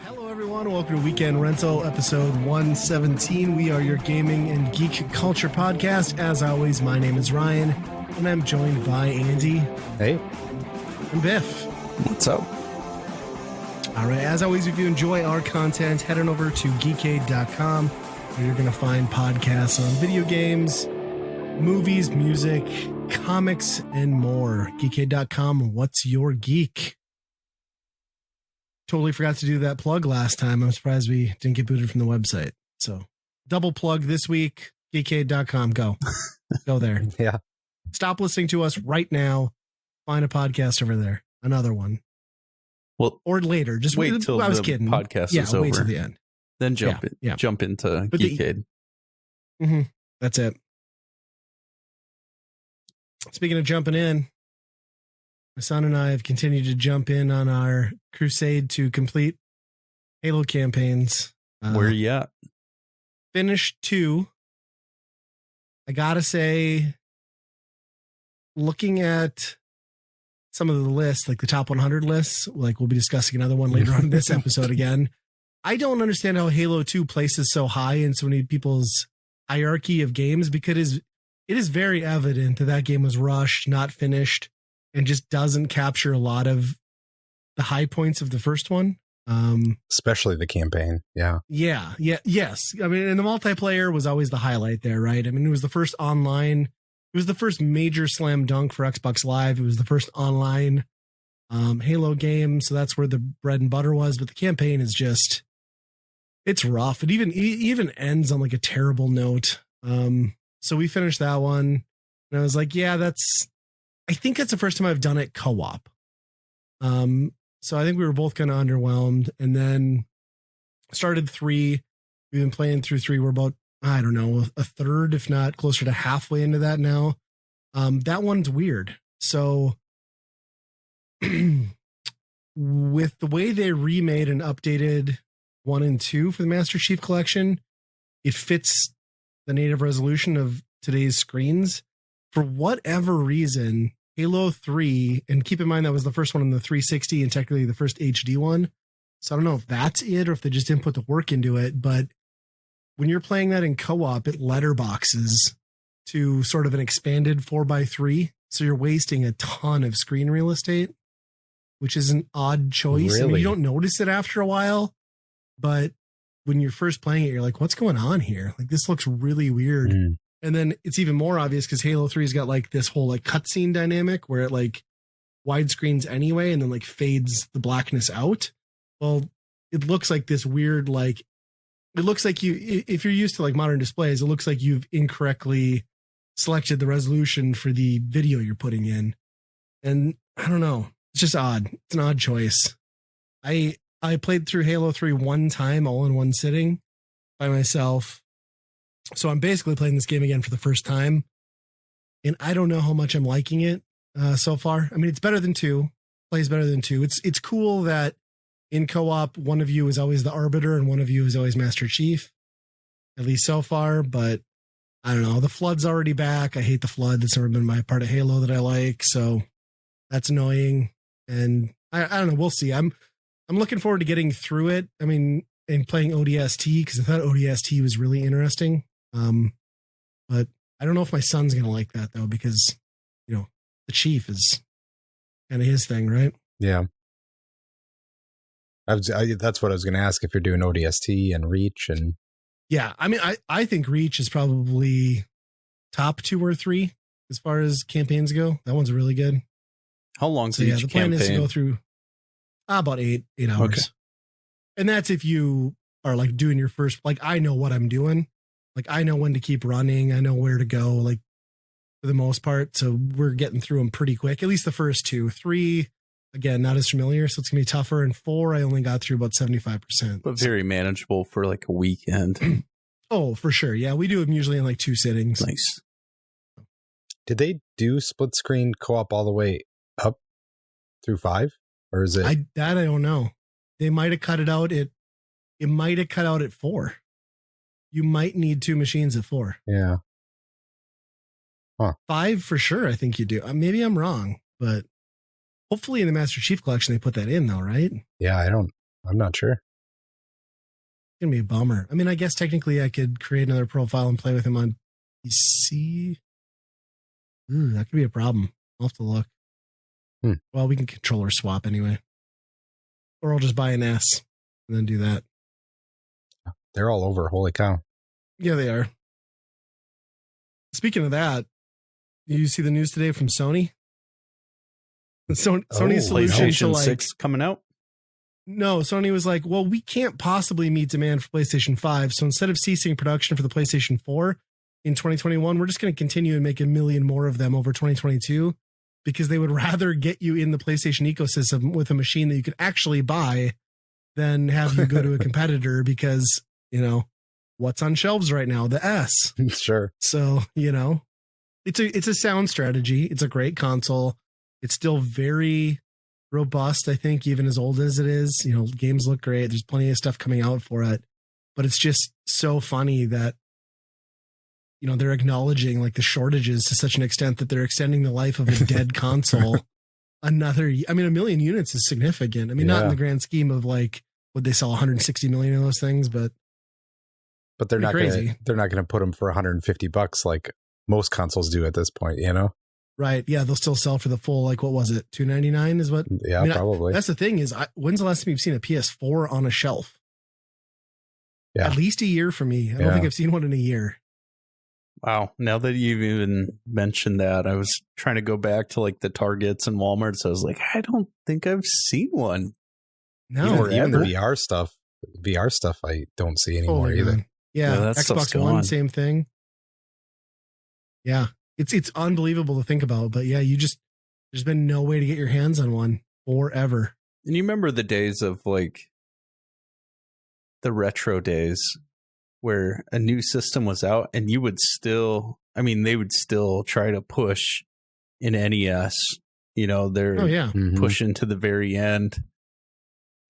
Hello, everyone. Welcome to Weekend Rental, episode 117. We are your gaming and geek culture podcast. As always, my name is Ryan, and I'm joined by Andy. Hey. And Biff. What's up? All right. As always, if you enjoy our content, head on over to geekade.com, where you're going to find podcasts on video games, movies, music, comics, and more. Geekade.com. What's your geek? Totally forgot to do that plug last time. I'm surprised we didn't get booted from the website. So double plug this week, geekade.com. Go. Go there. Yeah. Stop listening to us right now. Find a podcast over there. Another one. Well, or later. Just wait till I was the kidding. podcast yeah, is over. Wait till the end. Then jump into Geekade. That's it. Speaking of jumping in, my son and I have continued to jump in on our crusade to complete Halo campaigns. Where you at? Finished 2. I gotta say, looking at some of the lists, like the top 100 lists, like we'll be discussing another one later on in this episode again. I don't understand how Halo 2 places so high in so many people's hierarchy of games, because it is very evident that that game was rushed, not finished, and just doesn't capture a lot of the high points of the first one. Especially the campaign. Yeah. Yes. I mean, and the multiplayer was always the highlight there, right? I mean, it was the first online, it was the first major slam dunk for Xbox Live. It was the first online Halo game. So that's where the bread and butter was. But the campaign is just, it's rough. It even ends on like a terrible note. So we finished that one and I was like, yeah, I think that's the first time I've done it co-op. So I think we were both kind of underwhelmed, and then started 3. We've been playing through 3. We're about, I don't know, a third, if not closer to halfway into that now. That one's weird. So with the way they remade and updated 1 and 2 for the Master Chief Collection, it fits the native resolution of today's screens. For whatever reason, Halo 3, and keep in mind that was the first one in the 360 and technically the first HD one. So I don't know if that's it or if they just didn't put the work into it. But when you're playing that in co-op, it letterboxes to sort of an expanded 4x3. So you're wasting a ton of screen real estate, which is an odd choice. Really? I mean, you don't notice it after a while, but when you're first playing it, you're like, what's going on here? Like, this looks really weird. And then it's even more obvious because Halo 3's got like this whole like cutscene dynamic where it like widescreens anyway and then like fades the blackness out. Well, it looks like this weird, like, it looks like if you're used to like modern displays, it looks like you've incorrectly selected the resolution for the video you're putting in. And I don't know. It's just odd. It's an odd choice. I played through Halo 3 one time, all in one sitting by myself. So I'm basically playing this game again for the first time. And I don't know how much I'm liking it so far. I mean, it's better than 2. Plays better than 2. It's cool that in co-op, one of you is always the arbiter and one of you is always Master Chief. At least so far. But I don't know. The Flood's already back. I hate the Flood. That's never been my part of Halo that I like. So that's annoying. And I don't know. We'll see. I'm looking forward to getting through it. I mean, and playing ODST because I thought ODST was really interesting. But I don't know if my son's going to like that though, because, you know, the Chief is kind of his thing, right? Yeah. That's what I was going to ask, if you're doing ODST and Reach. And yeah, I mean, I think Reach is probably top 2 or 3 as far as campaigns go. That one's really good. How long? So yeah, the plan is to go through about 8 hours. Okay. And that's if you are like doing your first, like, I know what I'm doing. Like, I know when to keep running. I know where to go, like, for the most part. So we're getting through them pretty quick, at least the first 2. 3, again, not as familiar. So it's going to be tougher. And 4, I only got through about 75%. But very manageable for like a weekend. Oh, for sure. Yeah. We do them usually in like 2 sittings. Nice. Did they do split screen co-op all the way up through 5? Or is it? I don't know. They might have cut it out. It might have cut out at 4. you might need 2 machines at 4. Yeah. Huh. 5 for sure. I think you do. Maybe I'm wrong, but hopefully in the Master Chief Collection, they put that in though, right? Yeah. I'm not sure. It's going to be a bummer. I mean, I guess technically I could create another profile and play with him on PC. Ooh, that could be a problem. I'll have to look. Well, we can controller swap anyway. Or I'll just buy an S and then do that. They're all over. Holy cow. Yeah, they are. Speaking of that, did you see the news today from Sony? Sony's solution to PlayStation 6 coming out? No, Sony was like, well, we can't possibly meet demand for PlayStation 5. So instead of ceasing production for the PlayStation 4 in 2021, we're just going to continue and make 1 million more of them over 2022 because they would rather get you in the PlayStation ecosystem with a machine that you could actually buy than have you go to a competitor because, you know, what's on shelves right now? The S. Sure. So, you know, it's a sound strategy. It's a great console. It's still very robust, I think, even as old as it is. You know, games look great. There's plenty of stuff coming out for it. But it's just so funny that, you know, they're acknowledging like the shortages to such an extent that they're extending the life of a dead console. I mean, 1 million units is significant. I mean, not in the grand scheme of like, would they sell 160 million of those things, but they're not crazy. They're not going to put them for $150 like most consoles do at this point, you know? Right. Yeah. They'll still sell for the full, like, what was it? $299 is what? Yeah, probably. That's the thing is, when's the last time you've seen a PS4 on a shelf? Yeah. At least a year for me. I don't think I've seen one in a year. Wow. Now that you've even mentioned that, I was trying to go back to like the Targets and Walmarts. I was like, I don't think I've seen one. No. Even the VR stuff I don't see anymore either. Yeah. Xbox One, same thing. Yeah. It's unbelievable to think about, but yeah, there's been no way to get your hands on one forever. And you remember the days of like the retro days where a new system was out and you would still, I mean, they would still try to push an NES, you know, they're pushing to the very end.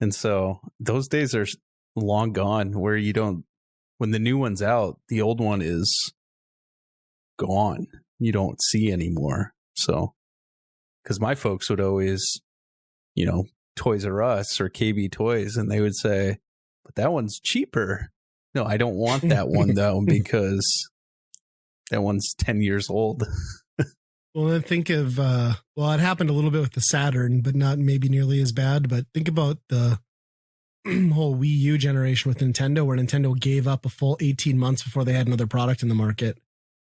And so those days are long gone where when the new one's out, the old one is gone. You don't see anymore. So, because my folks would always, you know, Toys R Us or KB Toys, and they would say, but that one's cheaper. No, I don't want that one though, because that one's 10 years old. Well, then think of, it happened a little bit with the Saturn, but not maybe nearly as bad. But think about the whole Wii U generation with Nintendo, where Nintendo gave up a full 18 months before they had another product in the market.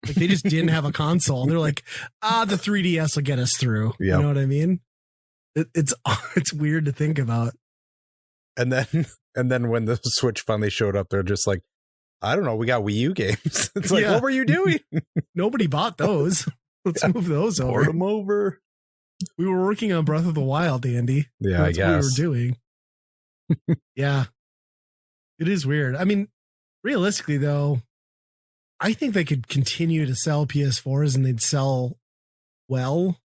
Like they just didn't have a console. And they're like, the 3DS will get us through. Yep. You know what I mean? It's weird to think about. And then when the Switch finally showed up, they're just like, I don't know, we got Wii U games. It's like, what were you doing? Nobody bought those. Let's move those over. Port them over. We were working on Breath of the Wild, Andy. Yeah, that's what we were doing. Yeah. It is weird. I mean, realistically, though, I think they could continue to sell PS4s and they'd sell well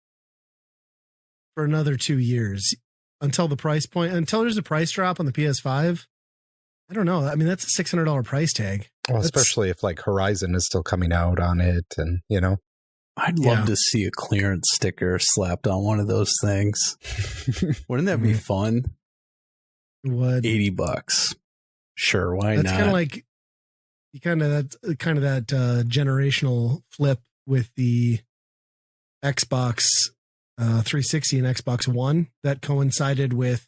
for another 2 years until there's a price drop on the PS5. I don't know. I mean, that's a $600 price tag. Well, especially if like Horizon is still coming out on it and, you know. I'd love to see a clearance sticker slapped on one of those things. Wouldn't that be fun? What? $80. Sure, why not? That's kind of like that generational flip with the Xbox 360 and Xbox One that coincided with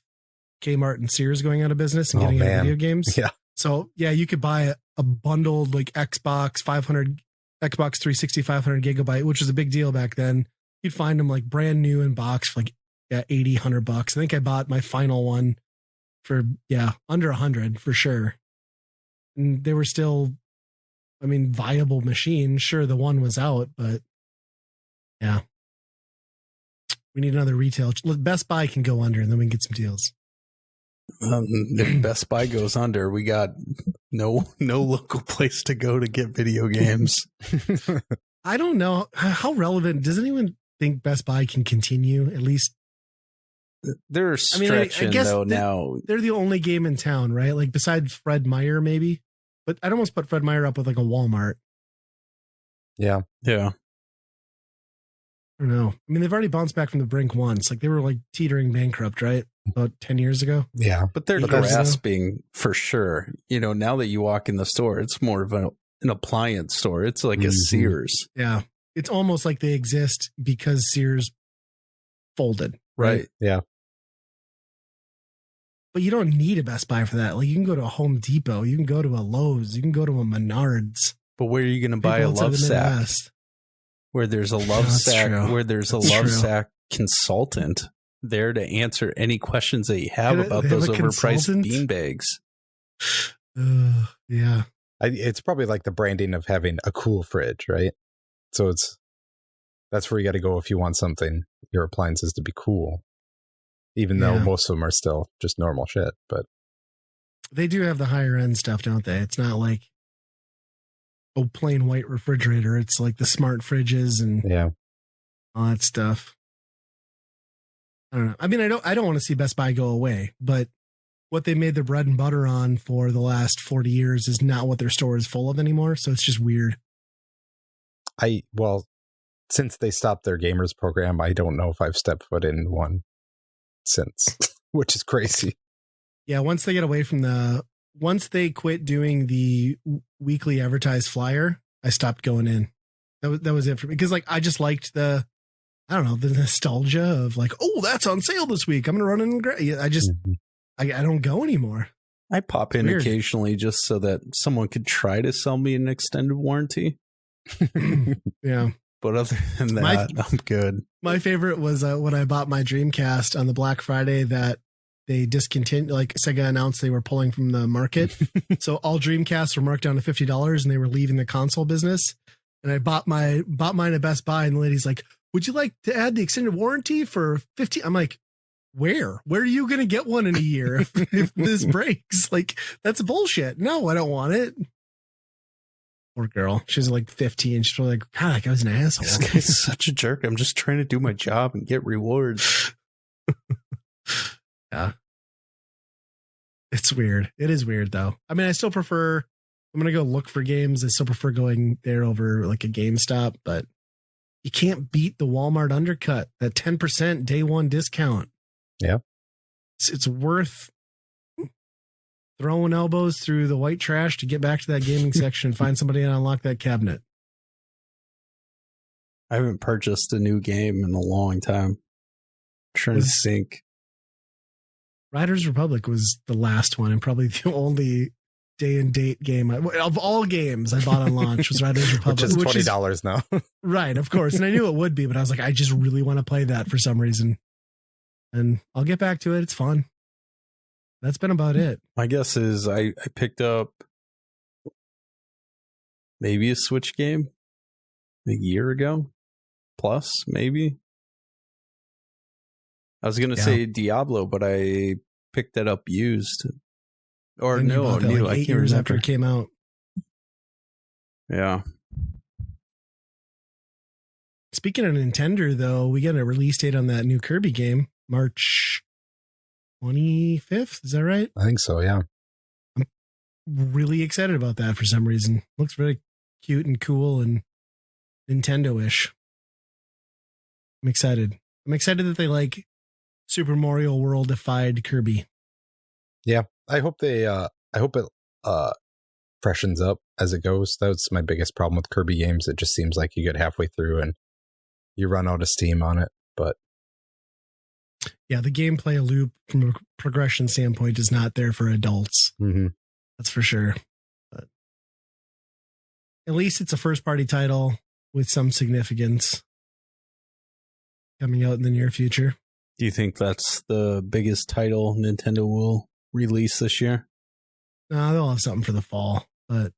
Kmart and Sears going out of business and getting out of video games. Yeah. So yeah, you could buy a bundled like Xbox 360 500 gigabyte, which was a big deal back then. You'd find them like brand new in box for like $80-100. I think I bought my final one for under 100 for sure. And they were still, I mean, viable machines. Sure, the one was out, but yeah. We need another retail. Best Buy can go under and then we can get some deals. If Best Buy goes under, we got no local place to go to get video games. I don't know. How relevant, does anyone think Best Buy can continue? At least they're stretching, I guess though now. They're the only game in town, right? Like besides Fred Meyer, maybe. But I'd almost put Fred Meyer up with like a Walmart. Yeah. Yeah. I don't know. I mean, they've already bounced back from the brink once. Like they were like teetering bankrupt, right? About 10 years ago. Yeah. But they're grasping for sure. You know, now that you walk in the store, it's more of an appliance store. It's like a Sears. Yeah. It's almost like they exist because Sears folded. Right. Yeah. But you don't need a Best Buy for that. Like you can go to a Home Depot, you can go to a Lowe's, you can go to a Menards. But where are you going to buy a love sack? Where there's a love sack, where there's a love sack consultant there to answer any questions that you have about those overpriced beanbags. Yeah. It's probably like the branding of having a cool fridge, right? So that's where you got to go if you want something, your appliances to be cool. Even though most of them are still just normal shit, but they do have the higher end stuff, don't they? It's not like a plain white refrigerator. It's like the smart fridges and all that stuff. I don't know. I mean, I don't want to see Best Buy go away, but what they made their bread and butter on for the last 40 years is not what their store is full of anymore. So it's just weird. Since they stopped their gamers program, I don't know if I've stepped foot in one since, which is crazy. Yeah, once they quit doing the weekly advertised flyer, I stopped going in. That was it for me, because like I just liked the nostalgia of like, oh, that's on sale this week, I'm gonna run in and grab. I don't go anymore. I pop in occasionally just so that someone could try to sell me an extended warranty. Yeah. But other than that, I'm good. My favorite was when I bought my Dreamcast on the Black Friday that they discontinued, like Sega announced they were pulling from the market. So all Dreamcasts were marked down to $50 and they were leaving the console business. And I bought mine at Best Buy and the lady's like, would you like to add the extended warranty for $50? I'm like, where are you going to get one in a year if this breaks? Like, that's bullshit. No, I don't want it. Poor girl. She was like 15. She's probably like, God, that guy was an asshole. This guy's such a jerk. I'm just trying to do my job and get rewards. Yeah. It's weird. It is weird though. I mean, I still prefer, I'm going to go look for games. I still prefer going there over like a GameStop, but you can't beat the Walmart undercut, that 10% day one discount. Yeah. It's worth throwing elbows through the white trash to get back to that gaming section and find somebody and unlock that cabinet. I haven't purchased a new game in a long time. I'm trying to think. Riders Republic was the last one and probably the only day and date game of all games I bought on launch was Riders Republic. Which is $20 now. Right, of course. And I knew it would be, but I was like, I just really want to play that for some reason. And I'll get back to it. It's fun. That's been about it. My guess is I picked up maybe a Switch game a year ago. Plus, maybe. I was going to say Diablo, but I picked that up used. Or no, new. Like 8 years after it came out. Yeah. Speaking of Nintendo, though, we got a release date on that new Kirby game, March 25th. Is that right? I think so, yeah. I'm really excited about that for some reason. Looks very cute and cool and Nintendo-ish. I'm excited. I'm excited that they like Super Mario World-ified Kirby. Yeah, I hope it freshens up as it goes. That's my biggest problem with Kirby games. It just seems like you get halfway through and you run out of steam on it. But yeah, the gameplay loop from a progression standpoint is not there for adults. Mm-hmm. That's for sure. But at least it's a first-party title with some significance coming out in the near future. Do you think that's the biggest title Nintendo will release this year? No, they'll have something for the fall, but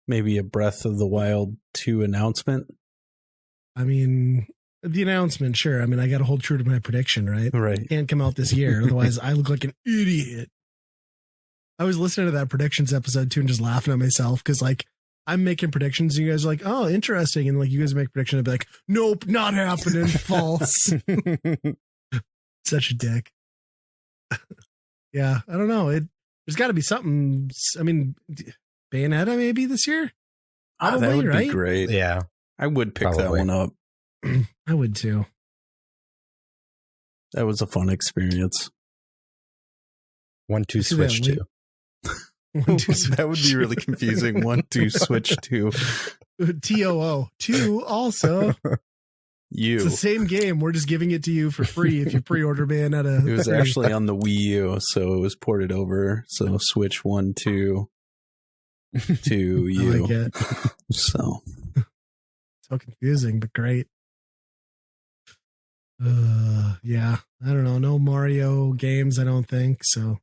maybe a Breath of the Wild 2 announcement. I mean, the announcement, sure. I mean, I got to hold true to my prediction, right? Right. It can't come out this year. Otherwise, I look like an idiot. I was listening to that predictions episode too and just laughing at myself because, like, I'm making predictions and you guys are like, oh, interesting. And like, you guys make predictions. I'd be like, nope, not happening. False. Such a dick. Yeah, I don't know. There's got to be something. I mean, Bayonetta maybe this year. That would be great. Yeah, I would pick that one up. I would too. That was a fun experience. 1-2 Switch 2. 1-2 That would be really confusing. 1-2 Switch 2. TOO 2 also. It's the same game. We're just giving it to you for free if you pre-order Bayonetta. It was actually on the Wii U, so it was ported over. So Switch 1, 2 to you. I like it. So confusing, but great. Yeah, I don't know. No Mario games, I don't think so.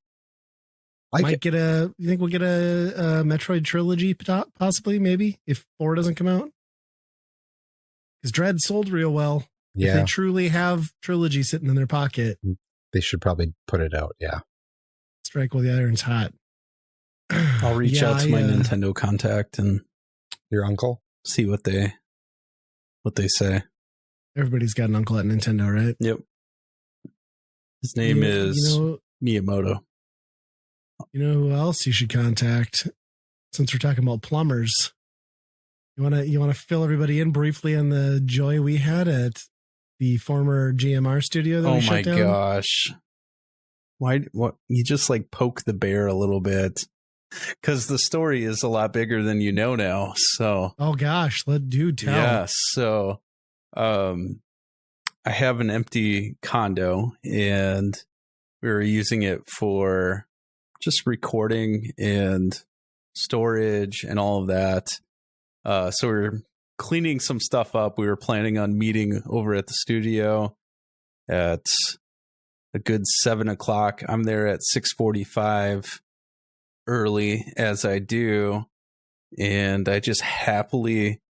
You think we'll get a Metroid trilogy possibly, maybe, if 4 doesn't come out? Because Dread sold real well. Yeah. If they truly have trilogy sitting in their pocket, they should probably put it out. Yeah. Strike while the iron's hot. I'll reach out to my Nintendo contact and your uncle, see what they say. Everybody's got an uncle at Nintendo, right? Yep. His name is Miyamoto. You know who else you should contact? Since we're talking about plumbers, you want to fill everybody in briefly on the joy we had at the former GMR studio that we shut down? Oh my gosh! What? You just like poke the bear a little bit, because the story is a lot bigger than you know now. So, oh gosh, tell. Yeah. So, I have an empty condo, and we were using it for just recording and storage and all of that. So we're cleaning some stuff up. We were planning on meeting over at the studio at a good 7:00. I'm there at 6:45 early, as I do. And I just happily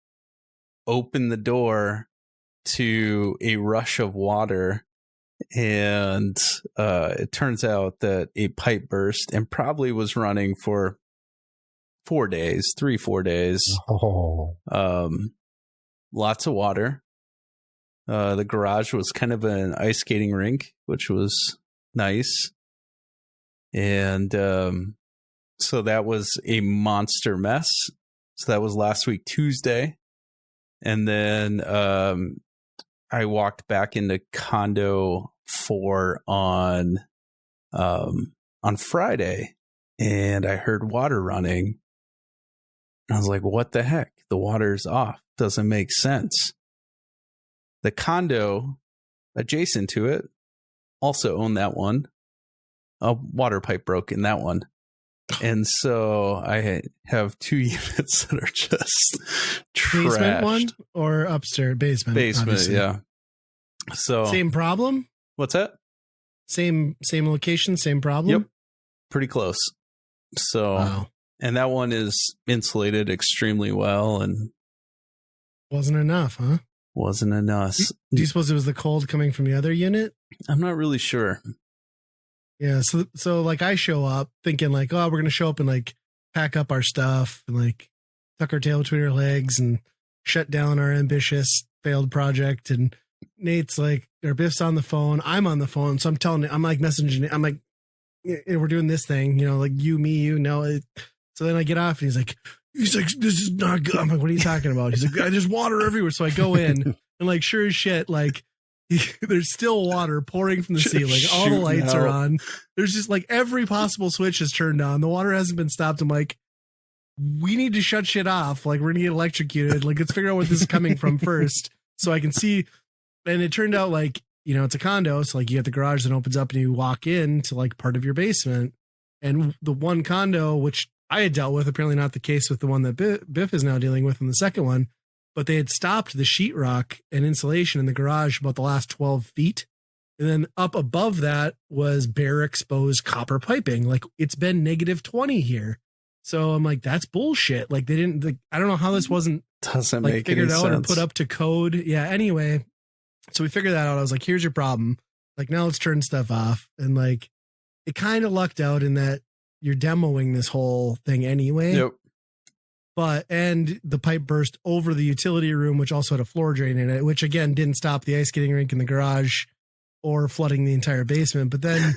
open the door to a rush of water. And it turns out that a pipe burst and probably was running for 4 days, 3-4 days. Oh. Lots of water. The garage was kind of an ice skating rink, which was nice. And so that was a monster mess. So that was last week, Tuesday. And then I walked back into condo 4 on Friday, and I heard water running. I was like, what the heck? The water's off. Doesn't make sense. The condo adjacent to it also owned that one. A water pipe broke in that one. And so I have 2 units that are just trashed. Basement one or upstairs? Basement, obviously. Yeah. So same problem? What's that? Same location, same problem? Yep. Pretty close. So, wow. And that one is insulated extremely well, and wasn't enough, huh? Wasn't enough. Do you suppose it was the cold coming from the other unit? I'm not really sure. Yeah, so like I show up thinking like, oh, we're gonna show up and like pack up our stuff and like tuck our tail between our legs and shut down our ambitious failed project. And Nate's like, or Biff's on the phone, I'm on the phone, so I'm like messaging, I'm like, we're doing this thing, like you, me, you know. So then I get off and he's like, this is not good. I'm like, what are you talking about? He's like, there's water everywhere. So I go in and like, sure as shit, like there's still water pouring from the ceiling. All the lights are on. There's just like every possible switch is turned on. The water hasn't been stopped. I'm like, we need to shut shit off. Like we're gonna get electrocuted. Like let's figure out where this is coming from first so I can see. And it turned out like, it's a condo. So like you got the garage that opens up and you walk in to like part of your basement. And the one condo, which I had dealt with, apparently not the case with the one that Biff is now dealing with in the second one, but they had stopped the sheetrock and insulation in the garage about the last 12 feet. And then up above that was bare exposed copper piping. Like it's been -20 here. So I'm like, that's bullshit. Like they didn't, I don't know how this wasn't doesn't like make figured any out sense. and put up to code. Yeah. Anyway, so we figured that out. I was like, here's your problem. Like now let's turn stuff off. And like, it kind of lucked out in that you're demoing this whole thing anyway. Yep. And the pipe burst over the utility room, which also had a floor drain in it, which again didn't stop the ice skating rink in the garage or flooding the entire basement. But then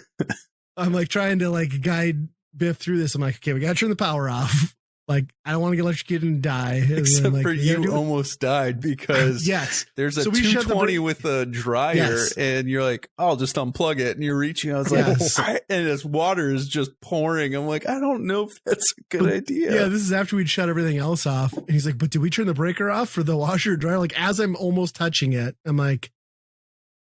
I'm like trying to like guide Biff through this. I'm like, okay, we got to turn the power off. Like, I don't want to get electrocuted and die. Except like, for you almost died because yes. There's a 220 with a dryer and you're like, I'll just unplug it. And you're reaching. I was like, and this water is just pouring. I'm like, I don't know if that's a good idea. Yeah, this is after we'd shut everything else off. And he's like, but did we turn the breaker off for the washer or dryer? Like, as I'm almost touching it, I'm like,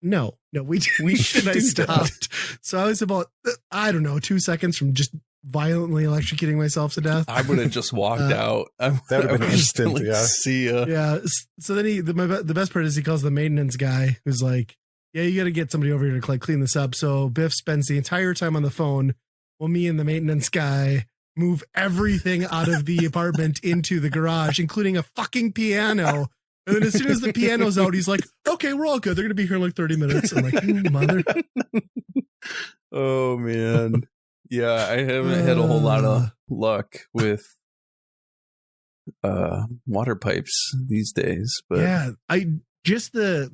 no, we should have stopped. So I was about, I don't know, 2 seconds from just violently electrocuting myself to death. I would have just walked out. That would have been instant. See ya. Yeah. So then the best part is he calls the maintenance guy who's like, yeah, you got to get somebody over here to clean this up. So Biff spends the entire time on the phone while me and the maintenance guy move everything out of the apartment into the garage, including a fucking piano. And then as soon as the piano's out, he's like, okay, we're all good. They're going to be here in like 30 minutes. I'm like, mother. Oh, man. Yeah, I haven't had a whole lot of luck with water pipes these days. But yeah, I just the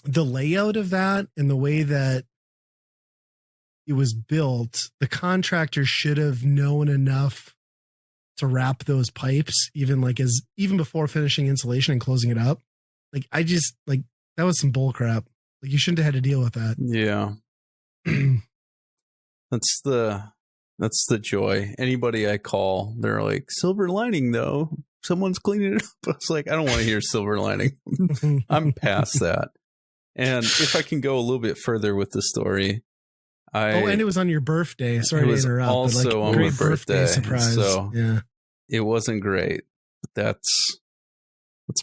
layout of that and the way that it was built, the contractor should have known enough to wrap those pipes, even before finishing insulation and closing it up. Like, I just like that was some bull crap. Like, you shouldn't have had to deal with that. Yeah. That's the joy. Anybody I call, they're like, silver lining though. Someone's cleaning it up. I was like, I don't want to hear silver lining. I'm past that. And if I can go a little bit further with the story, and it was on your birthday. Sorry to interrupt. Also but on my birthday surprise. So yeah, it wasn't great. But that's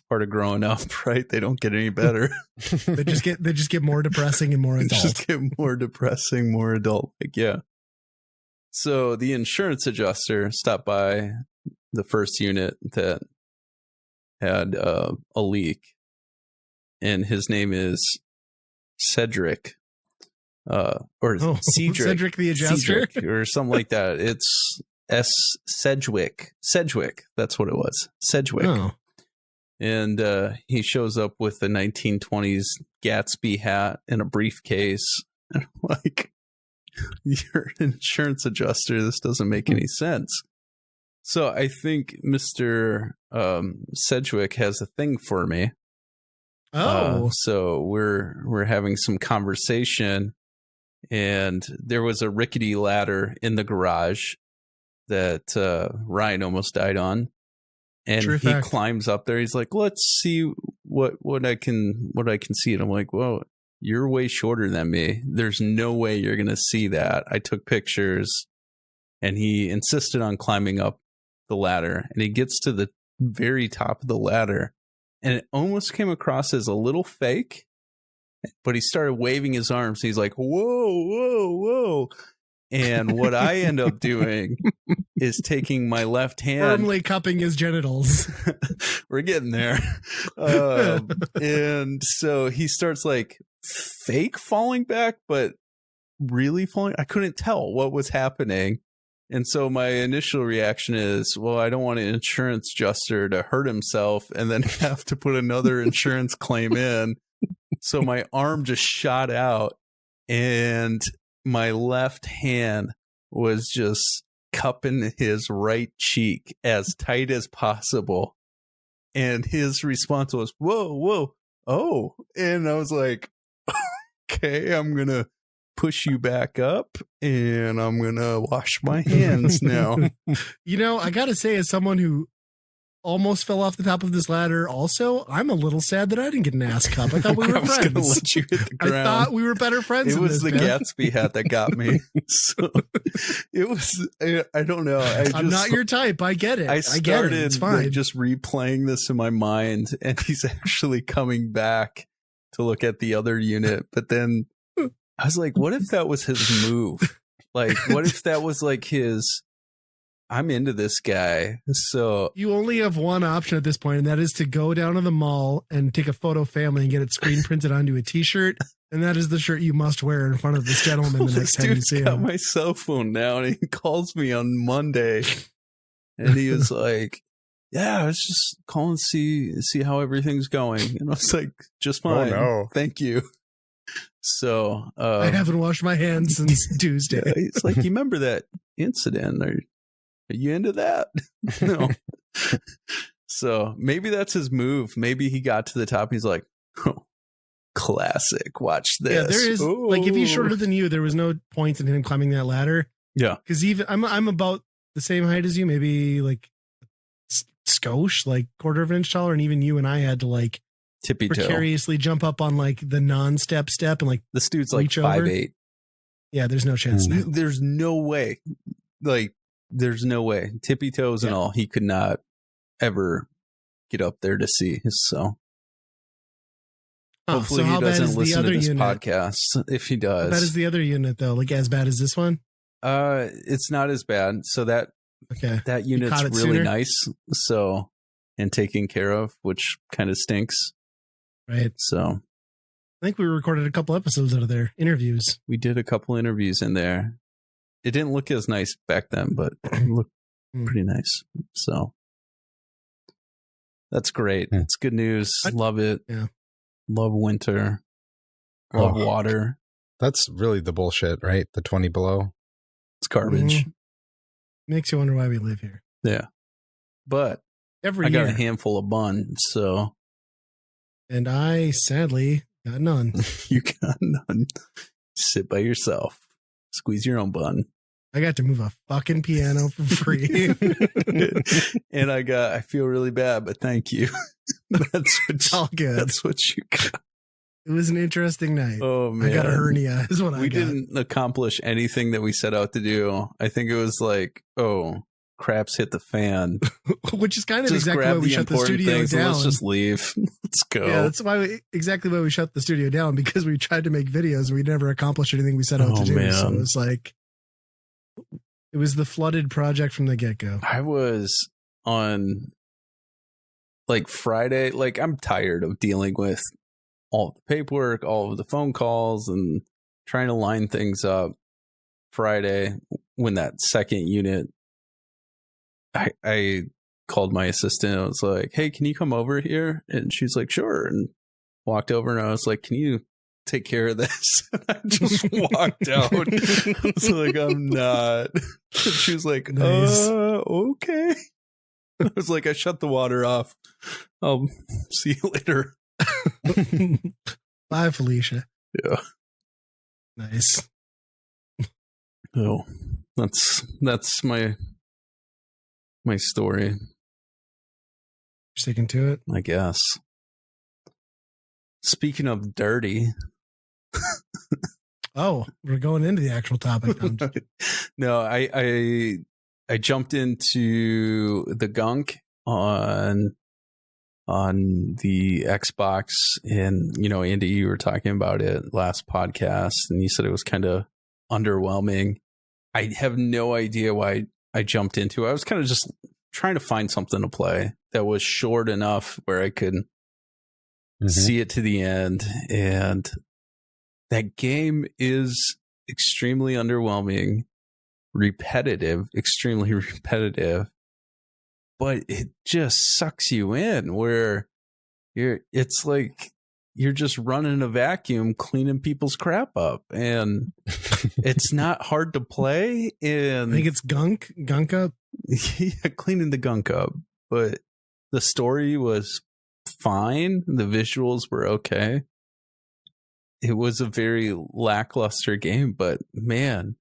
part of growing up, right? They don't get any better. they just get more depressing and more adult. Just get more depressing, more adult. Like, yeah. So the insurance adjuster stopped by the first unit that had a leak, and his name is Cedric, Cedric, Cedric the adjuster, Cedric, or something like that. It's Sedgwick. That's what it was. Sedgwick. Oh. And he shows up with the 1920s Gatsby hat and a briefcase. And I'm like, you're an insurance adjuster. This doesn't make any sense. So I think Mr. Sedgwick has a thing for me. Oh. So we're having some conversation. And there was a rickety ladder in the garage that Ryan almost died on. And True he fact. climbs up there. He's like, let's see what I can see. And I'm like, well, you're way shorter than me. There's no way you're going to see that. I took pictures, and he insisted on climbing up the ladder, and he gets to the very top of the ladder, and it almost came across as a little fake, but he started waving his arms. He's like, whoa, whoa, whoa. And what I end up doing is taking my left hand, firmly cupping his genitals. We're getting there. And so he starts like fake falling back, but really falling. I couldn't tell what was happening. And so my initial reaction is, well, I don't want an insurance adjuster to hurt himself and then have to put another insurance claim in. So my arm just shot out, and my left hand was just cupping his right cheek as tight as possible. And his response was, whoa, whoa, oh. And I was like, okay, I'm going to push you back up, and I'm going to wash my hands now. You know, I got to say, as someone who almost fell off the top of this ladder also, I'm a little sad that I didn't get an ass cup. I thought we were friends. I was going to let you hit the ground. I thought we were better friends. It was the Biff. Gatsby hat that got me. So it was, I don't know. I'm not your type. I get it. I get it. It's fine. Just replaying this in my mind, and he's actually coming back to look at the other unit. But then I was like, what if that was his move? Like, what if that was like his, I'm into this guy. So you only have one option at this point, and that is to go down to the mall and take a photo family and get it screen printed onto a t-shirt. And that is the shirt you must wear in front of this gentleman the next time you see him. Got my cell phone now, and he calls me on Monday, and he was like, yeah, I was just calling to see how everything's going. And I was like, just fine. Oh, no. Thank you. So I haven't washed my hands since Tuesday. Yeah, it's like, you remember that incident? Are you into that? No. So maybe that's his move. Maybe he got to the top. He's like, oh, classic. Watch this. Yeah, there is like, if he's shorter than you, there was no point in him climbing that ladder. Yeah, because even I'm about the same height as you, maybe like skosh, like quarter of an inch taller, and even you and I had to like tippy toe precariously jump up on like the non-step and like this dude's like 5'8". Yeah, there's no chance. Now. There's no way. Like, there's no way. Tippy toes and all. He could not ever get up there to see. So hopefully he doesn't listen to this podcast. If he does, how bad is the other unit though? Like as bad as this one? It's not as bad. So that unit's really sooner? Nice. So, and taken care of, which kind of stinks. Right. So I think we recorded a couple episodes out of there. Interviews. We did a couple interviews in there. It didn't look as nice back then, but it looked pretty nice. So that's great. It's good news. Love it. Yeah. Love winter. Love water. That's really the bullshit, right? The 20 below. It's garbage. Makes you wonder why we live here. Yeah. But I got a handful of bun, so. And I sadly got none. You got none. Sit by yourself. Squeeze your own bun. I got to move a fucking piano for free. And I feel really bad, but thank you. It's all good. That's what you got. It was an interesting night. Oh, man. I got a hernia is what I got. We didn't accomplish anything that we set out to do. I think it was like, craps hit the fan. Which is kind of exactly why we shut the studio down. Let's just leave. Let's go. Yeah, that's exactly why we shut the studio down, because we tried to make videos and we never accomplished anything we set out to do. Man. So it was like, it was the flooded project from the get-go. I was on like Friday, like I'm tired of dealing with all of the paperwork, all of the phone calls, and trying to line things up. Friday, when that second unit, I called my assistant. I was like, hey, can you come over here? And she's like, sure. And walked over and I was like, can you take care of this? And I just walked out. I was like, I'm not. And she was like, nice. Okay. I was like, I shut the water off. I'll see you later. Bye, Felicia. Yeah. Nice. Oh, that's my story. You're sticking to it, I guess. Speaking of dirty. Oh, we're going into the actual topic. No, I jumped into the gunk on the Xbox, and Andy, you were talking about it last podcast, and you said it was kind of underwhelming. I have no idea why I jumped into it. I was kind of just trying to find something to play that was short enough where I could see it to the end. And that game is extremely underwhelming, extremely repetitive, but it just sucks you in where it's like you're just running a vacuum cleaning people's crap up, and it's not hard to play. And I think it's gunk up. Yeah, cleaning the gunk up. But the story was fine. The visuals were okay. It was a very lackluster game, but man,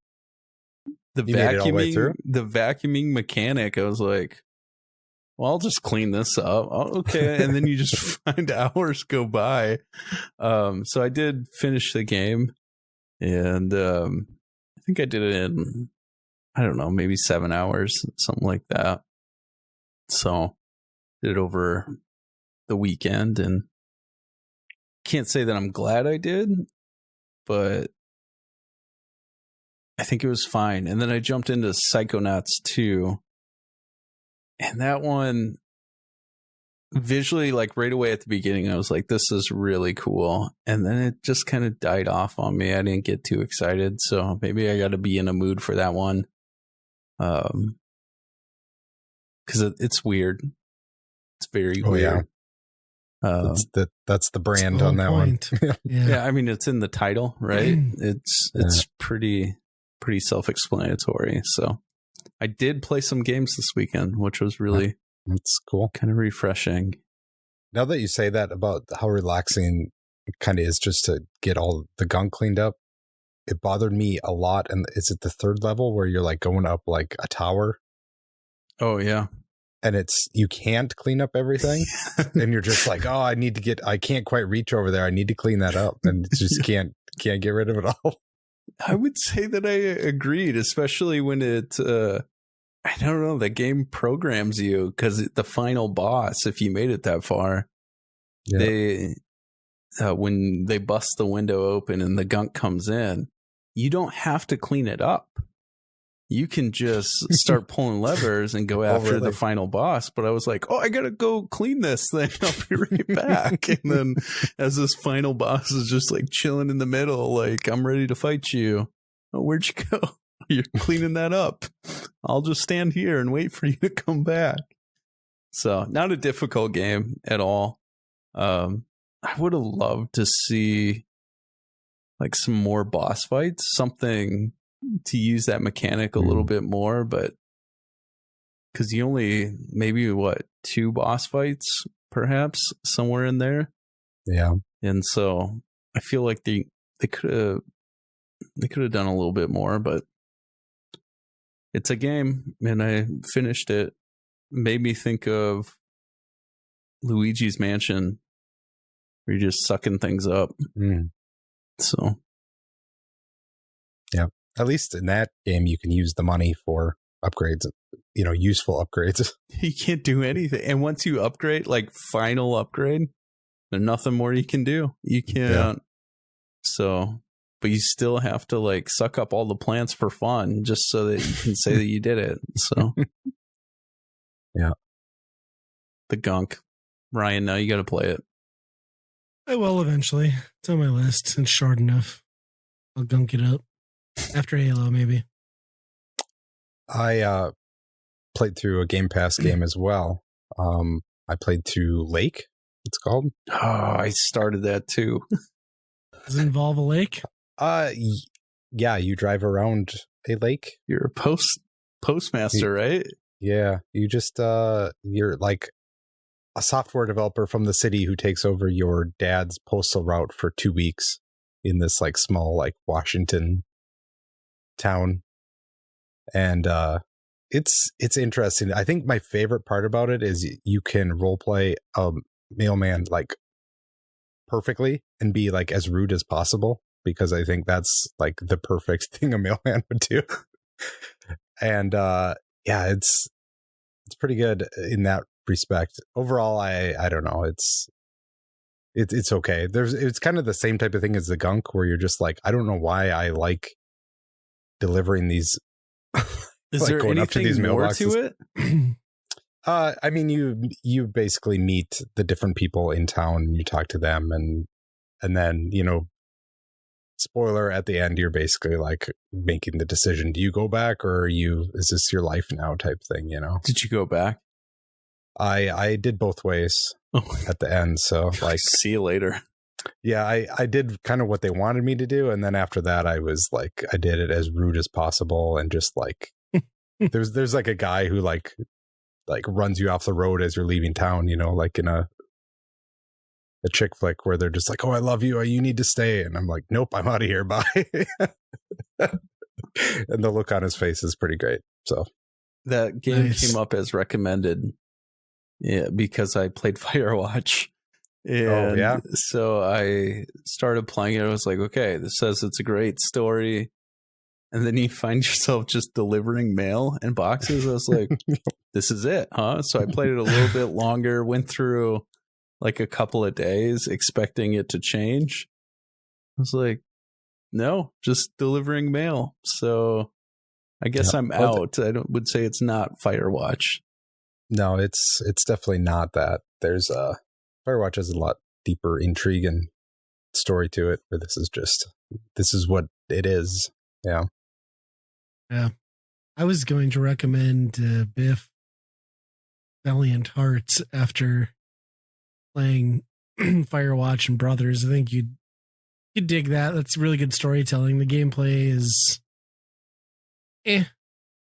the vacuuming mechanic, I was like, well, I'll just clean this up. Oh, okay. And then you just find hours go by. So I did finish the game, and I think I did it in, I don't know, maybe 7 hours, something like that. So did it over the weekend, and can't say that I'm glad I did, but I think it was fine. And then I jumped into Psychonauts 2. And that one, visually, like right away at the beginning, I was like, this is really cool. And then it just kind of died off on me. I didn't get too excited. So maybe I got to be in a mood for that one. Because it's weird. It's very weird. Yeah. That's the brand on that point. one. Yeah, I mean it's in the title, right? It's pretty self-explanatory. So I did play some games this weekend, which was really that's cool, kind of refreshing. Now that you say that about how relaxing it kind of is just to get all the gunk cleaned up, it bothered me a lot. And is it the third level where you're like going up like a tower? Oh yeah. And you can't clean up everything. And you're just like, oh, I can't quite reach over there. I need to clean that up. And just can't get rid of it all. I would say that I agreed, especially when I don't know, the game programs you, because the final boss, if you made it that far, they when they bust the window open and the gunk comes in, you don't have to clean it up. You can just start pulling levers and go after the final boss. But I was like, I got to go clean this thing. I'll be right back. And then as this final boss is just like chilling in the middle, like, I'm ready to fight you. Oh, where'd you go? You're cleaning that up. I'll just stand here and wait for you to come back. So not a difficult game at all. I would have loved to see like some more boss fights, something to use that mechanic a little bit more, but because you only maybe 2 boss fights perhaps somewhere in there. Yeah. And so I feel like they could have done a little bit more, but it's a game and I finished it. It made me think of Luigi's Mansion where you're just sucking things up. So yeah. At least in that game, you can use the money for upgrades, useful upgrades. You can't do anything. And once you upgrade, like final upgrade, there's nothing more you can do. You can't. Yeah. So, but you still have to like suck up all the plants for fun just so that you can say that you did it. So, yeah. The gunk. Ryan, now you got to play it. I will eventually. It's on my list. It's short enough. I'll gunk it up. After Halo, maybe. I played through a Game Pass game as well. I played through Lake, it's called. Oh, I started that too. Does it involve a lake? Yeah, you drive around a lake. You're a postmaster, right? Yeah, you just you're like a software developer from the city who takes over your dad's postal route for 2 weeks in this like small like Washington town. And it's interesting. I think my favorite part about it is you can role play a mailman like perfectly and be like as rude as possible, because I think that's like the perfect thing a mailman would do. And yeah, it's pretty good in that respect. Overall, I don't know, it's okay. It's kind of the same type of thing as the gunk, where you're just like, I don't know why I like delivering these. Is there anything more to it? I mean, you basically meet the different people in town and you talk to them, and then, spoiler, at the end, you're basically like making the decision. Do you go back, or is this your life now type thing, Did you go back? I did both ways at the end. So like, see you later. Yeah, I did kind of what they wanted me to do. And then after that, I was like, I did it as rude as possible. And just like, there's like a guy who like runs you off the road as you're leaving town, like in a chick flick where they're just like, oh, I love you. You need to stay. And I'm like, nope, I'm out of here. Bye. And the look on his face is pretty great. So that game came up as recommended. Yeah, because I played Firewatch. And so I started playing it. I was like, okay, this says it's a great story. And then you find yourself just delivering mail and boxes. I was like, this is it, huh? So I played it a little bit longer, went through like a couple of days expecting it to change. I was like, no, just delivering mail. So I guess I'm out. I would say it's not Firewatch. No, it's definitely not that. There's Firewatch has a lot deeper intrigue and story to it, where this is what it is. Yeah. Yeah. I was going to recommend Biff Valiant Hearts after playing Firewatch and Brothers. I think you'd dig that. That's really good storytelling. The gameplay is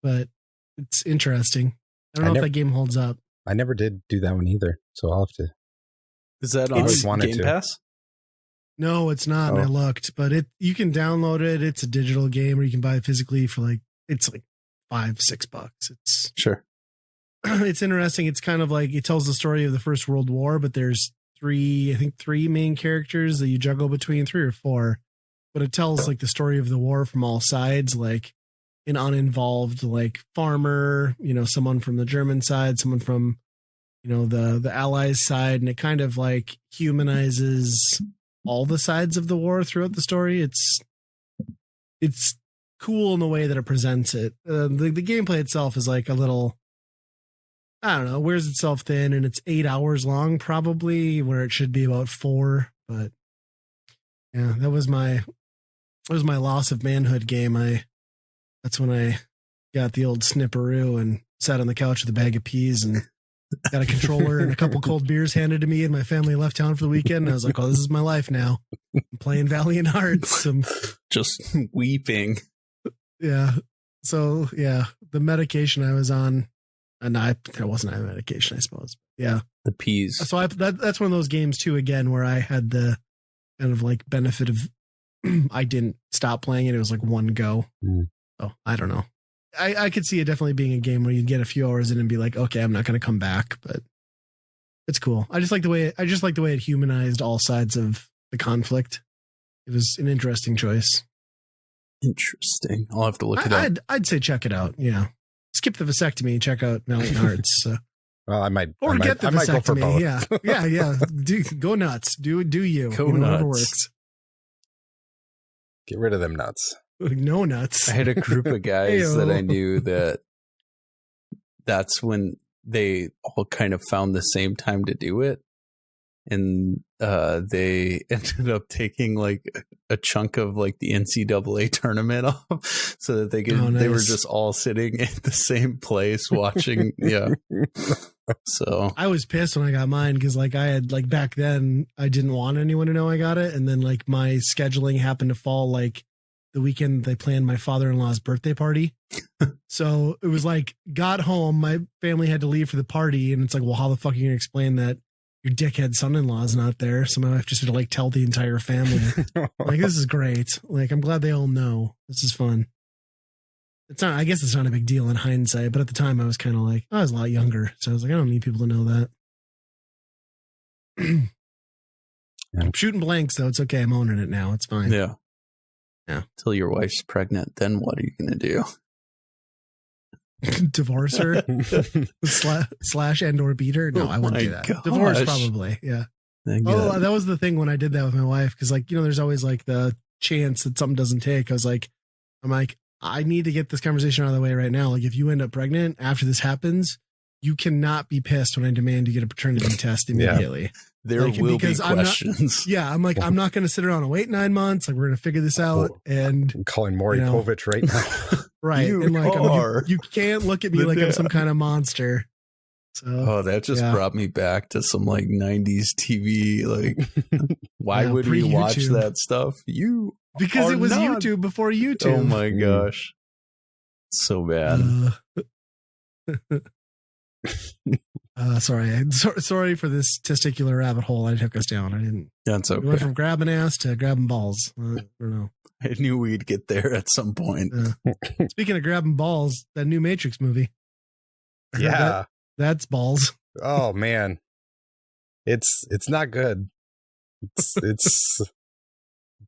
but it's interesting. I don't know if that game holds up. I never did do that one either, so I'll have to. Is that on Game Pass? No, it's not. And I looked, but you can download it. It's a digital game, or you can buy it physically for it's like $5-6. It's sure. It's interesting. It's kind of like it tells the story of the First World War, but there's three main characters that you juggle between, 3 or 4. But it tells like the story of the war from all sides, like an uninvolved like farmer, someone from the German side, someone from the Allies side, and it kind of like humanizes all the sides of the war throughout the story. It's cool in the way that it presents it. The gameplay itself is like a little, I don't know, wears itself thin, and it's 8 hours long probably, where it should be about 4. But yeah, that was my loss of manhood game. That's when I got the old snipperoo and sat on the couch with a bag of peas and got a controller and a couple cold beers handed to me, and my family left town for the weekend. And I was like, oh, this is my life now. I'm playing Valiant Hearts. I'm just weeping. Yeah. So yeah, the medication I was on, and there wasn't a medication, I suppose. Yeah. The peas. So that's one of those games too, again, where I had the kind of like benefit of, I didn't stop playing it. It was like one go. So I don't know. I could see it definitely being a game where you get a few hours in and be like, okay, I'm not going to come back, but it's cool. I just like the way it humanized all sides of the conflict. It was an interesting choice. Interesting. I'll have to look it up. I'd say check it out. Yeah. Skip the vasectomy. Check out Valiant Hearts. Well, I might. Or get the vasectomy. Go for both. Yeah. Go nuts. Do you. Go nuts. Whatever works. Get rid of them nuts. No nuts. I had a group of guys that I knew that's when they all kind of found the same time to do it. And they ended up taking like a chunk of like the NCAA tournament off so that they could, They were just all sitting in the same place watching. Yeah. So I was pissed when I got mine, because like I had like back then I didn't want anyone to know I got it. And then like my scheduling happened to fall like the weekend they planned my father-in-law's birthday party. So it was like, got home, my family had to leave for the party. And it's like, well, how the fuck are you going to explain that your dickhead son-in-law is not there? So my wife just had to like tell the entire family. Like, this is great. Like, I'm glad they all know. This is fun. It's not, I guess it's not a big deal in hindsight, but at the time I was kind of like, I was a lot younger. So I was like, I don't need people to know that. I'm shooting blanks though. It's okay. I'm owning it now. It's fine. Yeah. Yeah. Till your wife's pregnant, then what are you going to do? Divorce her? slash and or beat her? No, I wouldn't do that. Gosh. Divorce probably. Yeah. That was the thing when I did that with my wife. Cause like, there's always like the chance that something doesn't take. I'm like, I need to get this conversation out of the way right now. Like, if you end up pregnant after this happens, you cannot be pissed when I demand you get a paternity test immediately. Yeah. There will be questions. I'm like, I'm not going to sit around and wait 9 months. Like, we're going to figure this out. And I'm calling Maury Povich right now. Right. And like, you can't look at me like I'm some kind of monster. So, that just brought me back to some like 90s TV. Like, why would we watch that stuff? Because it was YouTube before YouTube. Oh my gosh. So bad. Sorry for this testicular rabbit hole I took us down. I didn't. That's okay. We went from grabbing ass to grabbing balls. I don't know. I knew we'd get there at some point. Speaking of grabbing balls, that new Matrix movie. Yeah. That's balls. Oh man. It's not good. It's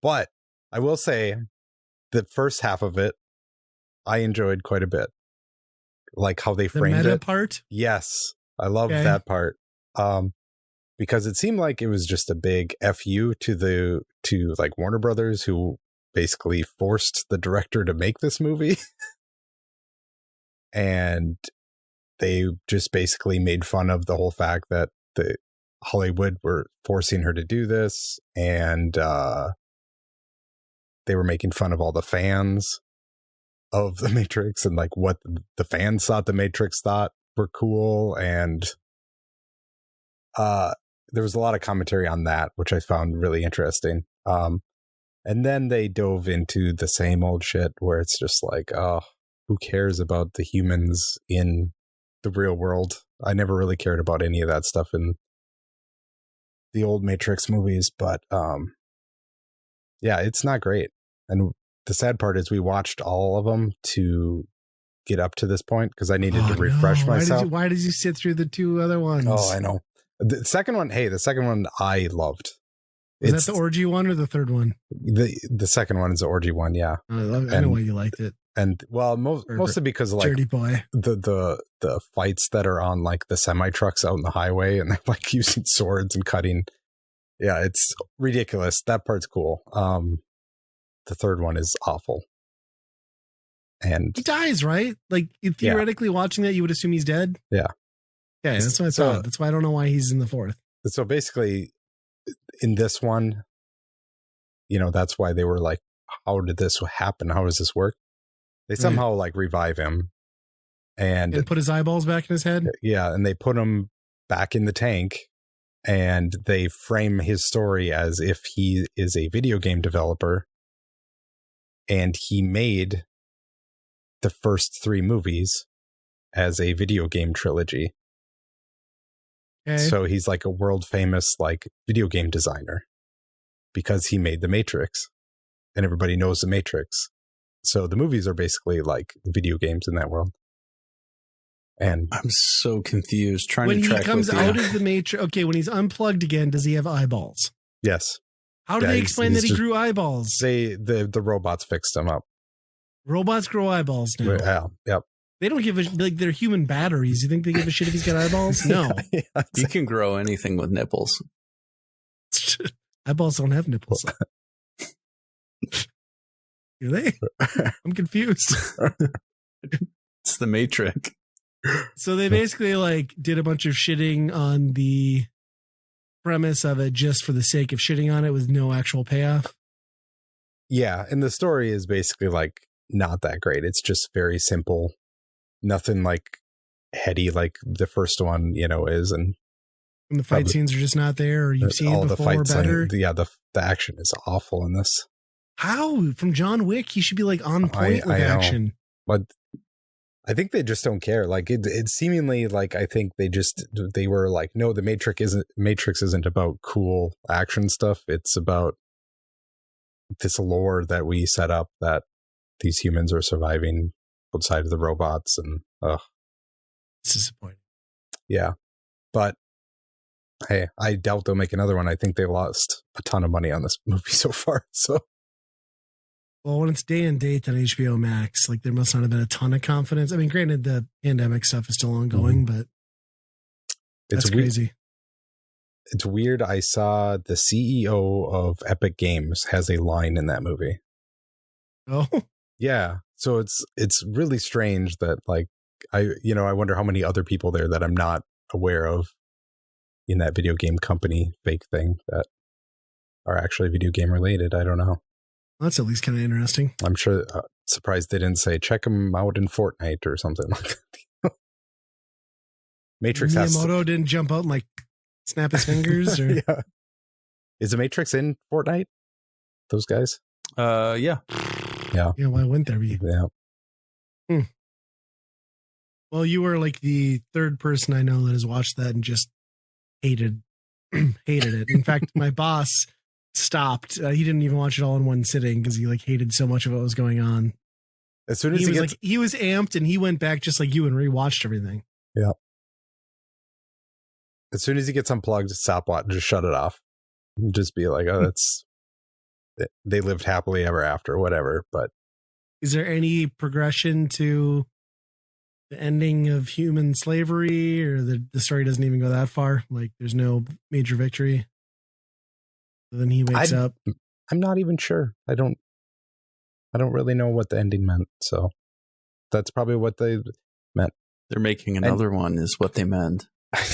but I will say the first half of it I enjoyed quite a bit. Like how they framed the meta it. Part? Yes. I love that part. Because it seemed like it was just a big FU to like Warner Brothers, who basically forced the director to make this movie. And they just basically made fun of the whole fact that the Hollywood were forcing her to do this, and they were making fun of all the fans of the Matrix and like what the fans thought the Matrix thought were cool. And there was a lot of commentary on that, which I found really interesting. And then they dove into the same old shit where it's just like, oh, who cares about the humans in the real world? I never really cared about any of that stuff in the old Matrix movies, but yeah, it's not great. And the sad part is we watched all of them to get up to this point because I needed to refresh myself. Why did you sit through the two other ones? Oh, I know. The second one I loved. Is that the orgy one or the third one? The second one is the orgy one, yeah. I know why you liked it. And well, mostly because of like dirty boy. The fights that are on like the semi trucks out in the highway and they're like using swords and cutting. Yeah, it's ridiculous. That part's cool. The third one is awful. And he dies, right? Like theoretically watching that, you would assume he's dead. Yeah. Yeah, that's what I thought. That's why I don't know why he's in the fourth. So basically, in this one, that's why they were like, how did this happen? How does this work? They somehow like revive him and put his eyeballs back in his head. Yeah. And they put him back in the tank and they frame his story as if he is a video game developer and he made the first 3 movies as a video game trilogy. Okay. So he's like a world famous like video game designer because he made The Matrix and everybody knows The Matrix. So the movies are basically like the video games in that world. And I'm so confused trying to track when he comes out of the Matrix. Okay, when he's unplugged again, does he have eyeballs? Yes. How do they explain that he grew eyeballs? The robots fixed him up. Robots grow eyeballs now. Yeah. Yep. They don't give they're human batteries. You think they give a shit if he's got eyeballs? No. Yeah, you can grow anything with nipples. Eyeballs don't have nipples. Do they? I'm confused. It's the Matrix. So they basically like did a bunch of shitting on the premise of it just for the sake of shitting on it with no actual payoff. Yeah, and the story is basically like not that great. It's just very simple. Nothing like heady like the first one, is. And the fight scenes are just not there, or you've seen it before or better. The action is awful in this. How? From John Wick, he should be like on point with action. But I think they just don't care. Like it seemingly like I think they were like, no, the Matrix isn't about cool action stuff. It's about this lore that we set up that these humans are surviving outside of the robots, and it's disappointing. Yeah, but hey, I doubt they'll make another one. I think they lost a ton of money on this movie so far. So, well, when it's day and date on HBO Max, like there must not have been a ton of confidence. I mean, granted, the pandemic stuff is still ongoing, but that's crazy. It's weird. I saw the CEO of Epic Games has a line in that movie. Oh, yeah. So it's really strange that like I wonder how many other people there that I'm not aware of in that video game company fake thing that are actually video game related. I don't know. That's at least kind of interesting. I'm sure. Surprised they didn't say check them out in Fortnite or something like that. Matrix Miyamoto didn't jump out and like snap his fingers. Or? Yeah. Is the Matrix in Fortnite? Those guys? Yeah. Yeah. Yeah. Why wouldn't there be? Yeah. Well, you were like the third person I know that has watched that and just hated it. In fact, my boss stopped. He didn't even watch it all in one sitting because he like hated so much of what was going on. As soon as he was amped and he went back just like you and rewatched everything. Yeah. As soon as he gets unplugged, stop watch, just shut it off. Just be like, oh, that's they lived happily ever after, whatever. But is there any progression to the ending of human slavery, or the story doesn't even go that far? Like there's no major victory. Then he wakes up. I'm not even sure. I don't really know what the ending meant. So that's probably what they meant. They're making another one is what they meant.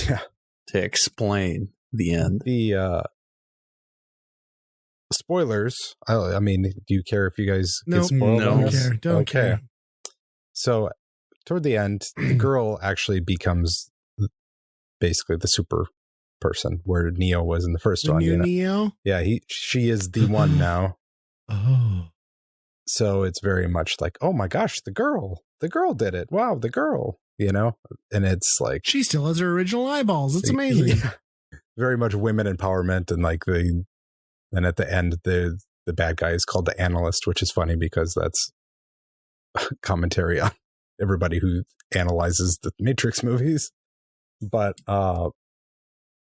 Yeah. To explain the end. The spoilers. I mean, do you care if you guys get spoiled? No, don't care. So toward the end, the girl actually becomes basically the super person, where Neo was in the first one. New Neo? Yeah, she is the one now. Oh. So it's very much like, oh my gosh, the girl did it. Wow, the girl, and it's like, she still has her original eyeballs. It's amazing. Yeah, very much women empowerment. And like then at the end, the bad guy is called the Analyst, which is funny because that's commentary on everybody who analyzes the Matrix movies. But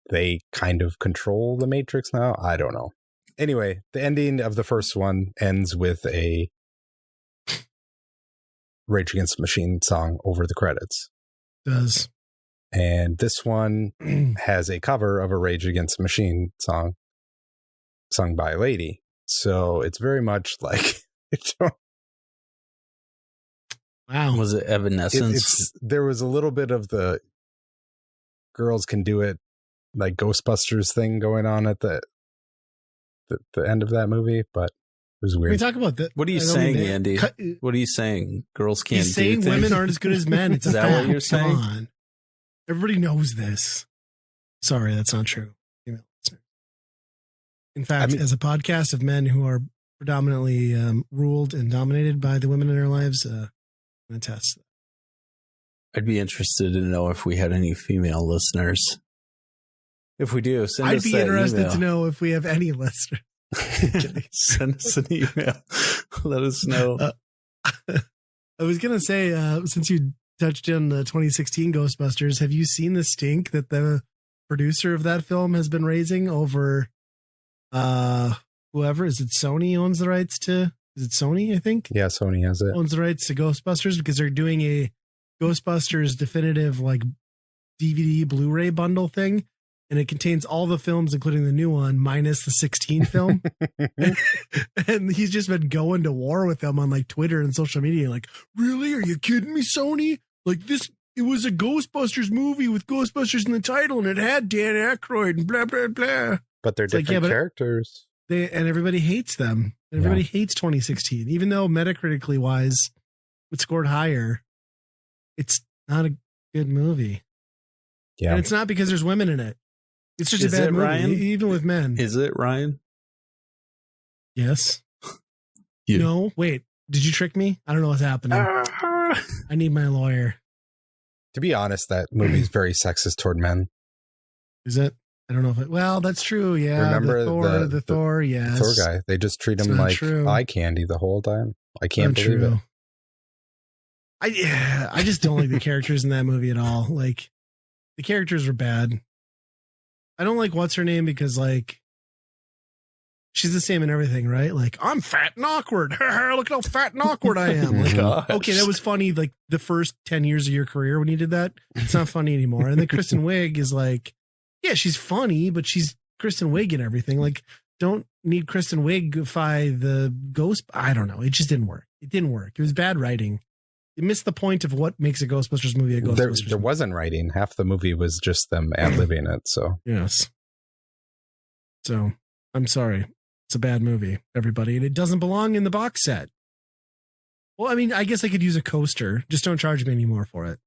they kind of control the Matrix now. I don't know. Anyway, the ending of the first one ends with a Rage Against the Machine song over the credits. Does. And this one has a cover of a Rage Against the Machine song sung by a lady. So it's very much like... Wow. Was it Evanescence? There was a little bit of the girls can do it, like Ghostbusters thing going on at the end of that movie, but it was weird. We talk about that. What are you saying, Andy? What are you saying? Girls can't do things? Women aren't as good as men. It's Is that fact. what you're saying? Come on. Everybody knows this. Sorry, that's not true. In fact, as a podcast of men who are predominantly ruled and dominated by the women in their lives, I'm going to test. I'd be interested to know if we had any female listeners. If we do, I'd be interested to know if we have any listeners. Send us an email. Let us know. I was going to say, since you touched on the 2016 Ghostbusters, have you seen the stink that the producer of that film has been raising over whoever? Is it Sony owns the rights to? Is it Sony, I think? Yeah, Sony has it. Owns the rights to Ghostbusters because they're doing a Ghostbusters definitive like DVD Blu-ray bundle thing. And it contains all the films, including the new one, minus the 16 film. And he's just been going to war with them on like Twitter and social media. Like, really? Are you kidding me, Sony? Like this, it was a Ghostbusters movie with Ghostbusters in the title, and it had Dan Aykroyd and blah, blah, blah. But they're different characters. And everybody hates them. And everybody hates 2016. Even though Metacritically wise, it scored higher. It's not a good movie. Yeah. And it's not because there's women in it. It's just a bad movie, Ryan? Even with men. Is it, Ryan? Yes. No, wait. Did you trick me? I don't know what's happening. I need my lawyer. To be honest, that movie is very sexist toward men. Is it? I don't know if it... Well, that's true, yeah. Remember the Thor, yes. Thor guy. They just treat him like eye candy the whole time. I can't believe it. I just don't like the characters in that movie at all. Like, the characters were bad. I don't like what's her name because like she's the same in everything, right? Like, I'm fat and awkward. Look at how fat and awkward I am. Like, okay, that was funny like the first 10 years of your career when you did that. It's not funny anymore. And then Kristen Wiig is like, yeah, she's funny, but she's Kristen Wiig and everything. Like, don't need Kristen Wiigify the ghost. I don't know. It just didn't work. It didn't work. It was bad writing. You missed the point of what makes a Ghostbusters movie a Ghostbusters There wasn't writing. Half the movie was just them ad-libbing it. So yes. So I'm sorry. It's a bad movie, everybody. And it doesn't belong in the box set. Well, I mean, I guess I could use a coaster. Just don't charge me anymore for it.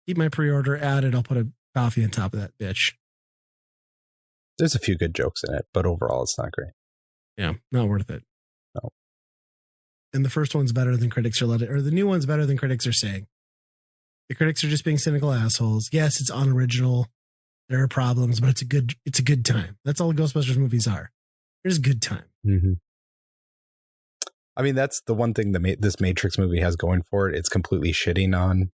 Keep my pre-order added. I'll put a coffee on top of that bitch. There's a few good jokes in it, but overall it's not great. Yeah, not worth it. No. And the first one's better than critics are letting, or the new one's better than critics are saying. The critics are just being cynical assholes. Yes, it's unoriginal. There are problems, but it's a good time. That's all Ghostbusters movies are. There's a good time. Mm-hmm. I mean, that's the one thing this Matrix movie has going for it. It's completely shitting on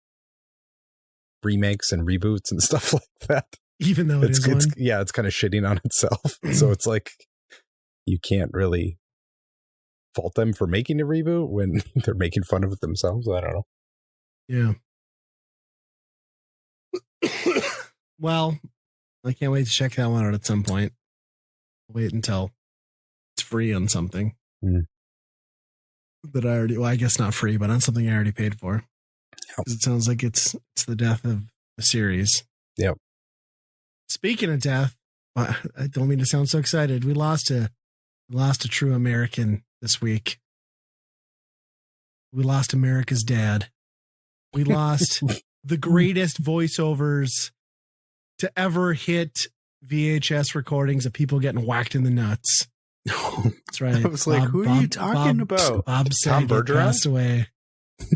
remakes and reboots and stuff like that. Even though it's kind of shitting on itself. So it's like you can't really fault them for making a reboot when they're making fun of it themselves. I don't know. Yeah. Well, I can't wait to check that one out at some point. Wait until it's free on something that I already, well, I guess not free, but on something I already paid for. Yep. It sounds like it's the death of the series. Yep. Speaking of death, I don't mean to sound so excited. We lost a true American this week. We lost America's dad. We lost the greatest voiceovers to ever hit VHS recordings of people getting whacked in the nuts. That's right. I was like, who are you talking about? Bob Saget passed away.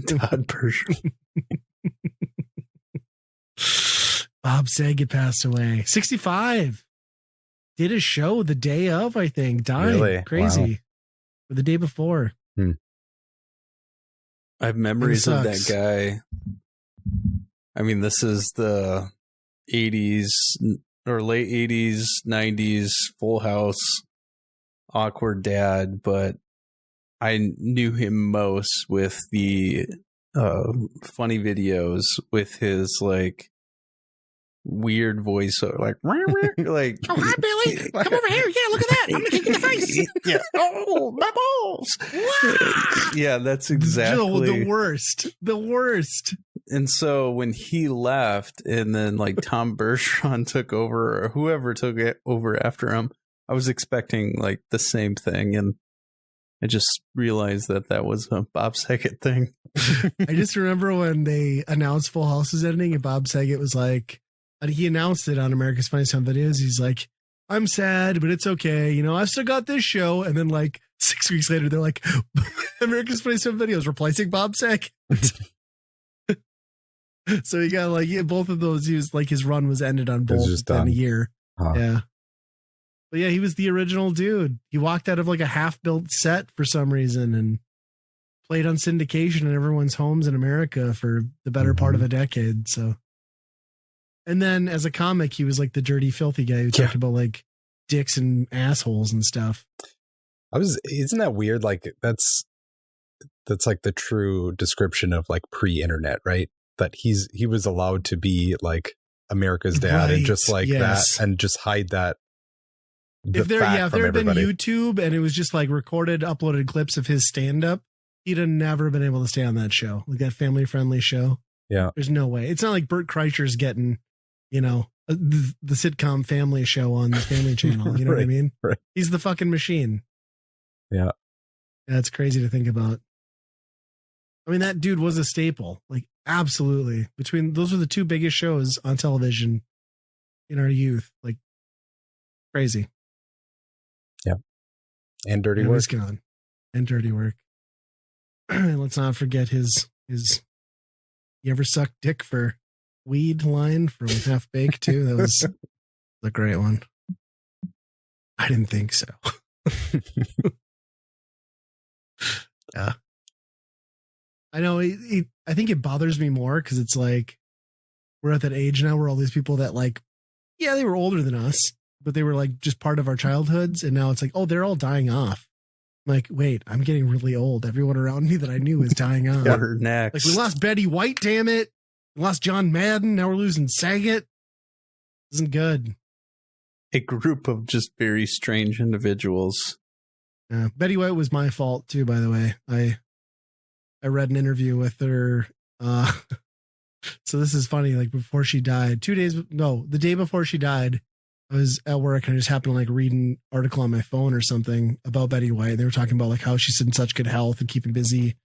Todd Bergeron. Bob Saget passed away. 65. Did a show the day of, I think. Died. Really? Crazy. Wow. Or the day before. I have memories of that guy. I mean, this is the 80s or late 80s, 90s, Full House, awkward dad, but I knew him most with the funny videos with his like weird voice, like like oh hi Billy, come over here, yeah, look at that, I'm gonna kick you in the face. Yeah, oh my balls. Yeah, that's exactly the worst. And so when he left and then like Tom Bergeron took over or whoever took it over after him, I was expecting like the same thing, and I just realized that was a Bob Saget thing. I just remember when they announced Full House was ending and Bob Saget was like, and he announced it on America's Funniest Home Videos. He's like, I'm sad, but it's okay. You know, I've still got this show. And then like 6 weeks later, they're like, America's Funniest Home Videos replacing Bob Saget. So he got like both of those. He was like, his run was ended on both within a year. Huh. Yeah. But yeah, he was the original dude. He walked out of like a half-built set for some reason and played on syndication in everyone's homes in America for the better part of a decade. So, and then as a comic, he was like the dirty, filthy guy who talked about like dicks and assholes and stuff. Isn't that weird? Like that's like the true description of like pre-internet, right? That he was allowed to be like America's dad and just like that and just hide that. If there had been YouTube and it was just like recorded, uploaded clips of his stand-up, he'd have never been able to stay on that show, like that family-friendly show. Yeah, there's no way. It's not like Bert Kreischer's getting, you know, the sitcom Family Show on the Family Channel. You know what I mean? Right. He's the fucking machine. Yeah, it's crazy to think about. I mean, that dude was a staple. Like, absolutely. Those were the two biggest shows on television in our youth. Like, crazy. Yeah. And Dirty Work. He's gone. And Dirty Work. And let's not forget his you ever suck dick for weed line from Half Baked too. That was a great one. I didn't think so. Yeah. I know. I think it bothers me more because it's like we're at that age now where all these people that like, yeah, they were older than us, but they were like just part of our childhoods. And now it's like, oh, they're all dying off. I'm like, wait, I'm getting really old. Everyone around me that I knew is dying off. We're next. Like we lost Betty White, damn it. We lost John Madden. Now we're losing Saget. Isn't good. A group of just very strange individuals. Yeah. Betty White was my fault too, by the way. I read an interview with her. So this is funny. Like before she died, the day before she died, I was at work and I just happened to like read an article on my phone or something about Betty White. They were talking about like how she's in such good health and keeping busy,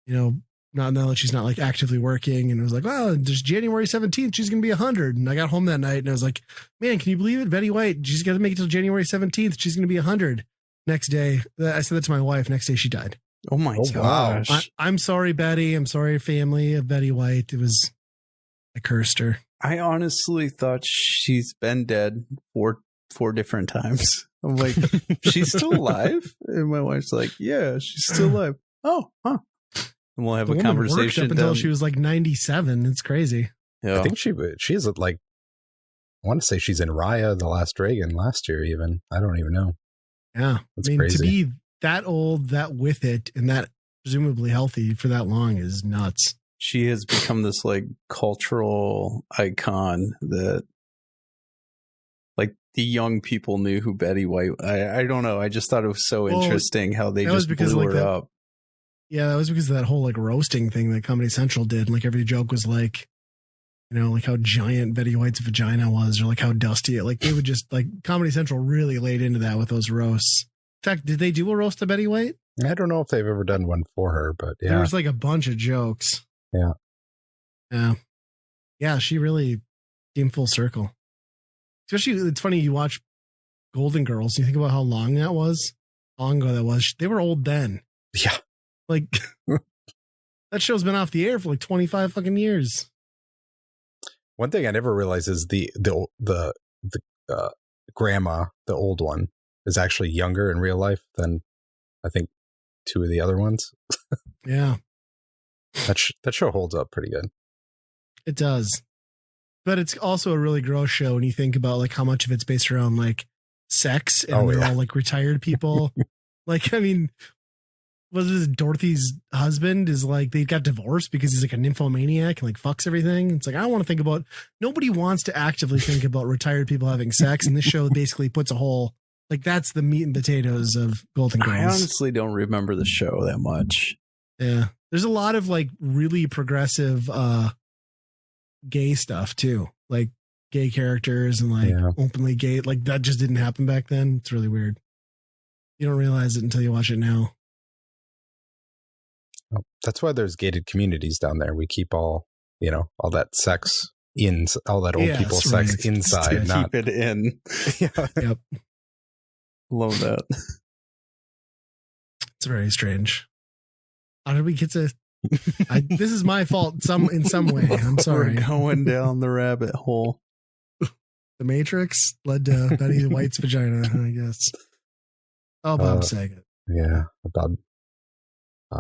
you know, not now that she's not like actively working. And it was like, well, just January 17th, she's going to be 100. And I got home that night and I was like, man, can you believe it? Betty White, she's got to make it till January 17th. She's going to be 100. Next day, I said that to my wife. Next day she died. Oh my gosh. I'm sorry, Betty. I'm sorry, family of Betty White. I cursed her. I honestly thought she's been dead four different times. I'm like, she's still alive? And my wife's like, yeah, she's still alive. Oh, huh. And we'll have a conversation up until she was like 97. It's crazy. Yeah. I think she's like, I want to say she's in Raya, The Last Dragon last year even. I don't even know. Yeah. That's crazy. To be that old, that with it, and that presumably healthy for that long is nuts. She has become this like cultural icon that like the young people knew who Betty White. I don't know. I just thought it was so interesting how they just blew her up. Yeah, that was because of that whole like roasting thing that Comedy Central did. Like every joke was like, you know, like how giant Betty White's vagina was, or like how dusty it. Like they would just like Comedy Central really laid into that with those roasts. In fact, did they do a roast of Betty White? I don't know if they've ever done one for her, but yeah, there was like a bunch of jokes. Yeah. Yeah. She really came full circle. Especially, it's funny, you watch Golden Girls, and you think about how long ago that was. They were old then. Yeah. Like, that show's been off the air for like 25 fucking years. One thing I never realized is the grandma, the old one, is actually younger in real life than I think two of the other ones. Yeah. That show holds up pretty good. It does. But it's also a really gross show when you think about like how much of it's based around like sex, and they're all like retired people. Like, I mean, was it Dorothy's husband is like, they got divorced because he's like a nymphomaniac and like fucks everything. It's like, I don't want to think about, nobody wants to actively think about retired people having sex. And this show basically puts a whole, like, that's the meat and potatoes of Golden Girls. I honestly don't remember the show that much. Yeah. There's a lot of like really progressive gay stuff too. Like gay characters and like openly gay. Like that just didn't happen back then. It's really weird. You don't realize it until you watch it now. Oh, that's why there's gated communities down there. We keep all that sex all that old people sex inside, not keep it in. Yep. Love that. It's very strange. How did we get to? This is my fault in some way. I'm sorry. We're going down the rabbit hole. The Matrix led to Betty White's vagina, I guess. Oh, Bob Saget. Yeah, Bob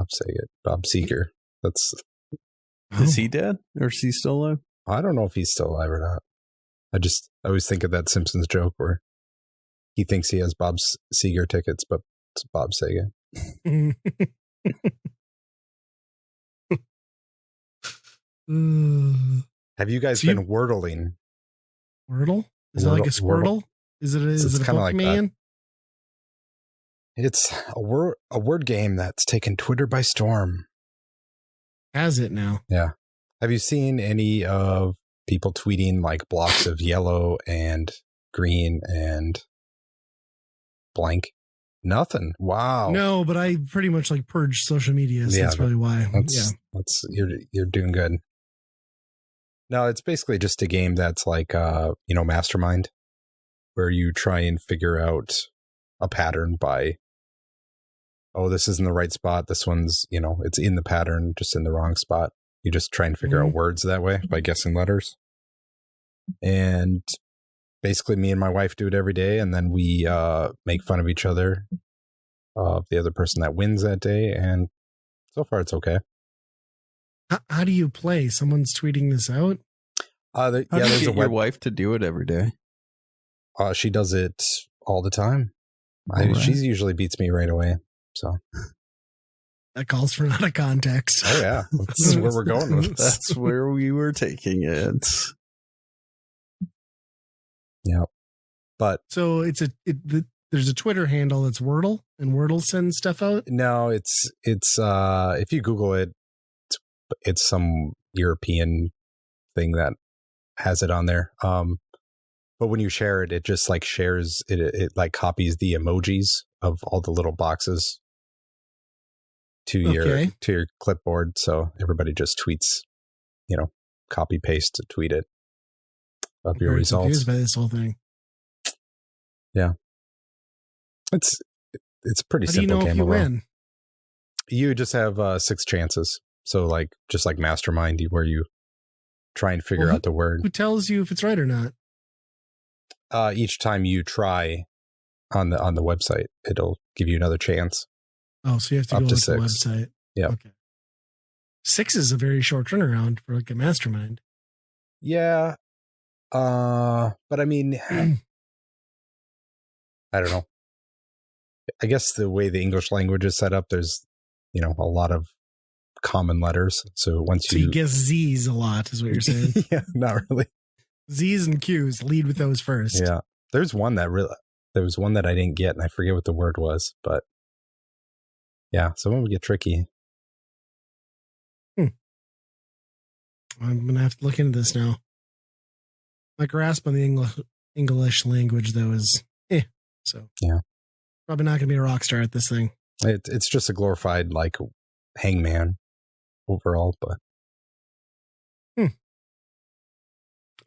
Saget. Bob Seger. That's. Is he dead or is he still alive? I don't know if he's still alive or not. I always think of that Simpsons joke where he thinks he has Bob Seger tickets, but it's Bob Saget. Have you guys been wordling? Wordle? Is it like a Squirtle? Is it a kind of like Pokemon? It's a word game that's taken Twitter by storm. Has it now? Yeah. Have you seen any of people tweeting like blocks of yellow and green and blank? Nothing. Wow. No, but I pretty much like purged social media. So that's probably why. You're doing good. No, it's basically just a game that's like, Mastermind, where you try and figure out a pattern by, this isn't the right spot. This one's, it's in the pattern, just in the wrong spot. You just try and figure out words that way by guessing letters. And basically me and my wife do it every day. And then we make fun of each other, the other person that wins that day. And so far it's okay. How do you play? Someone's tweeting this out? How do you get your wife to do it every day? She does it all the time. She usually beats me right away. So that calls for out of context. Oh yeah, this is where we're going with this. That's where we were taking it. Yeah, but so there's a Twitter handle that's Wordle, and Wordle sends stuff out. No, it's if you Google it, it's some European thing that has it on there. But when you share it, it just like shares it. It like copies the emojis of all the little boxes to your clipboard. So everybody just tweets, copy paste to tweet it of your results. Confused by this whole thing. Yeah, it's pretty simple. How do you know if you win? You just have 6 chances. So like just like Mastermind, where you try and figure out the word. Who tells you if it's right or not? Each time you try on the website, it'll give you another chance. Oh, so you have to go to the website. Yeah. Okay. 6 is a very short turnaround for like a Mastermind. Yeah. But I mean, I don't know. I guess the way the English language is set up, there's, a lot of common letters. So you guess Z's a lot is what you're saying. Yeah, not really. Z's and Q's, lead with those first. Yeah. There was one that I didn't get, and I forget what the word was, but yeah, some of them get tricky. I'm going to have to look into this now. My grasp on the English language, though, is so yeah, probably not going to be a rock star at this thing. It's just a glorified like hangman overall, but I'll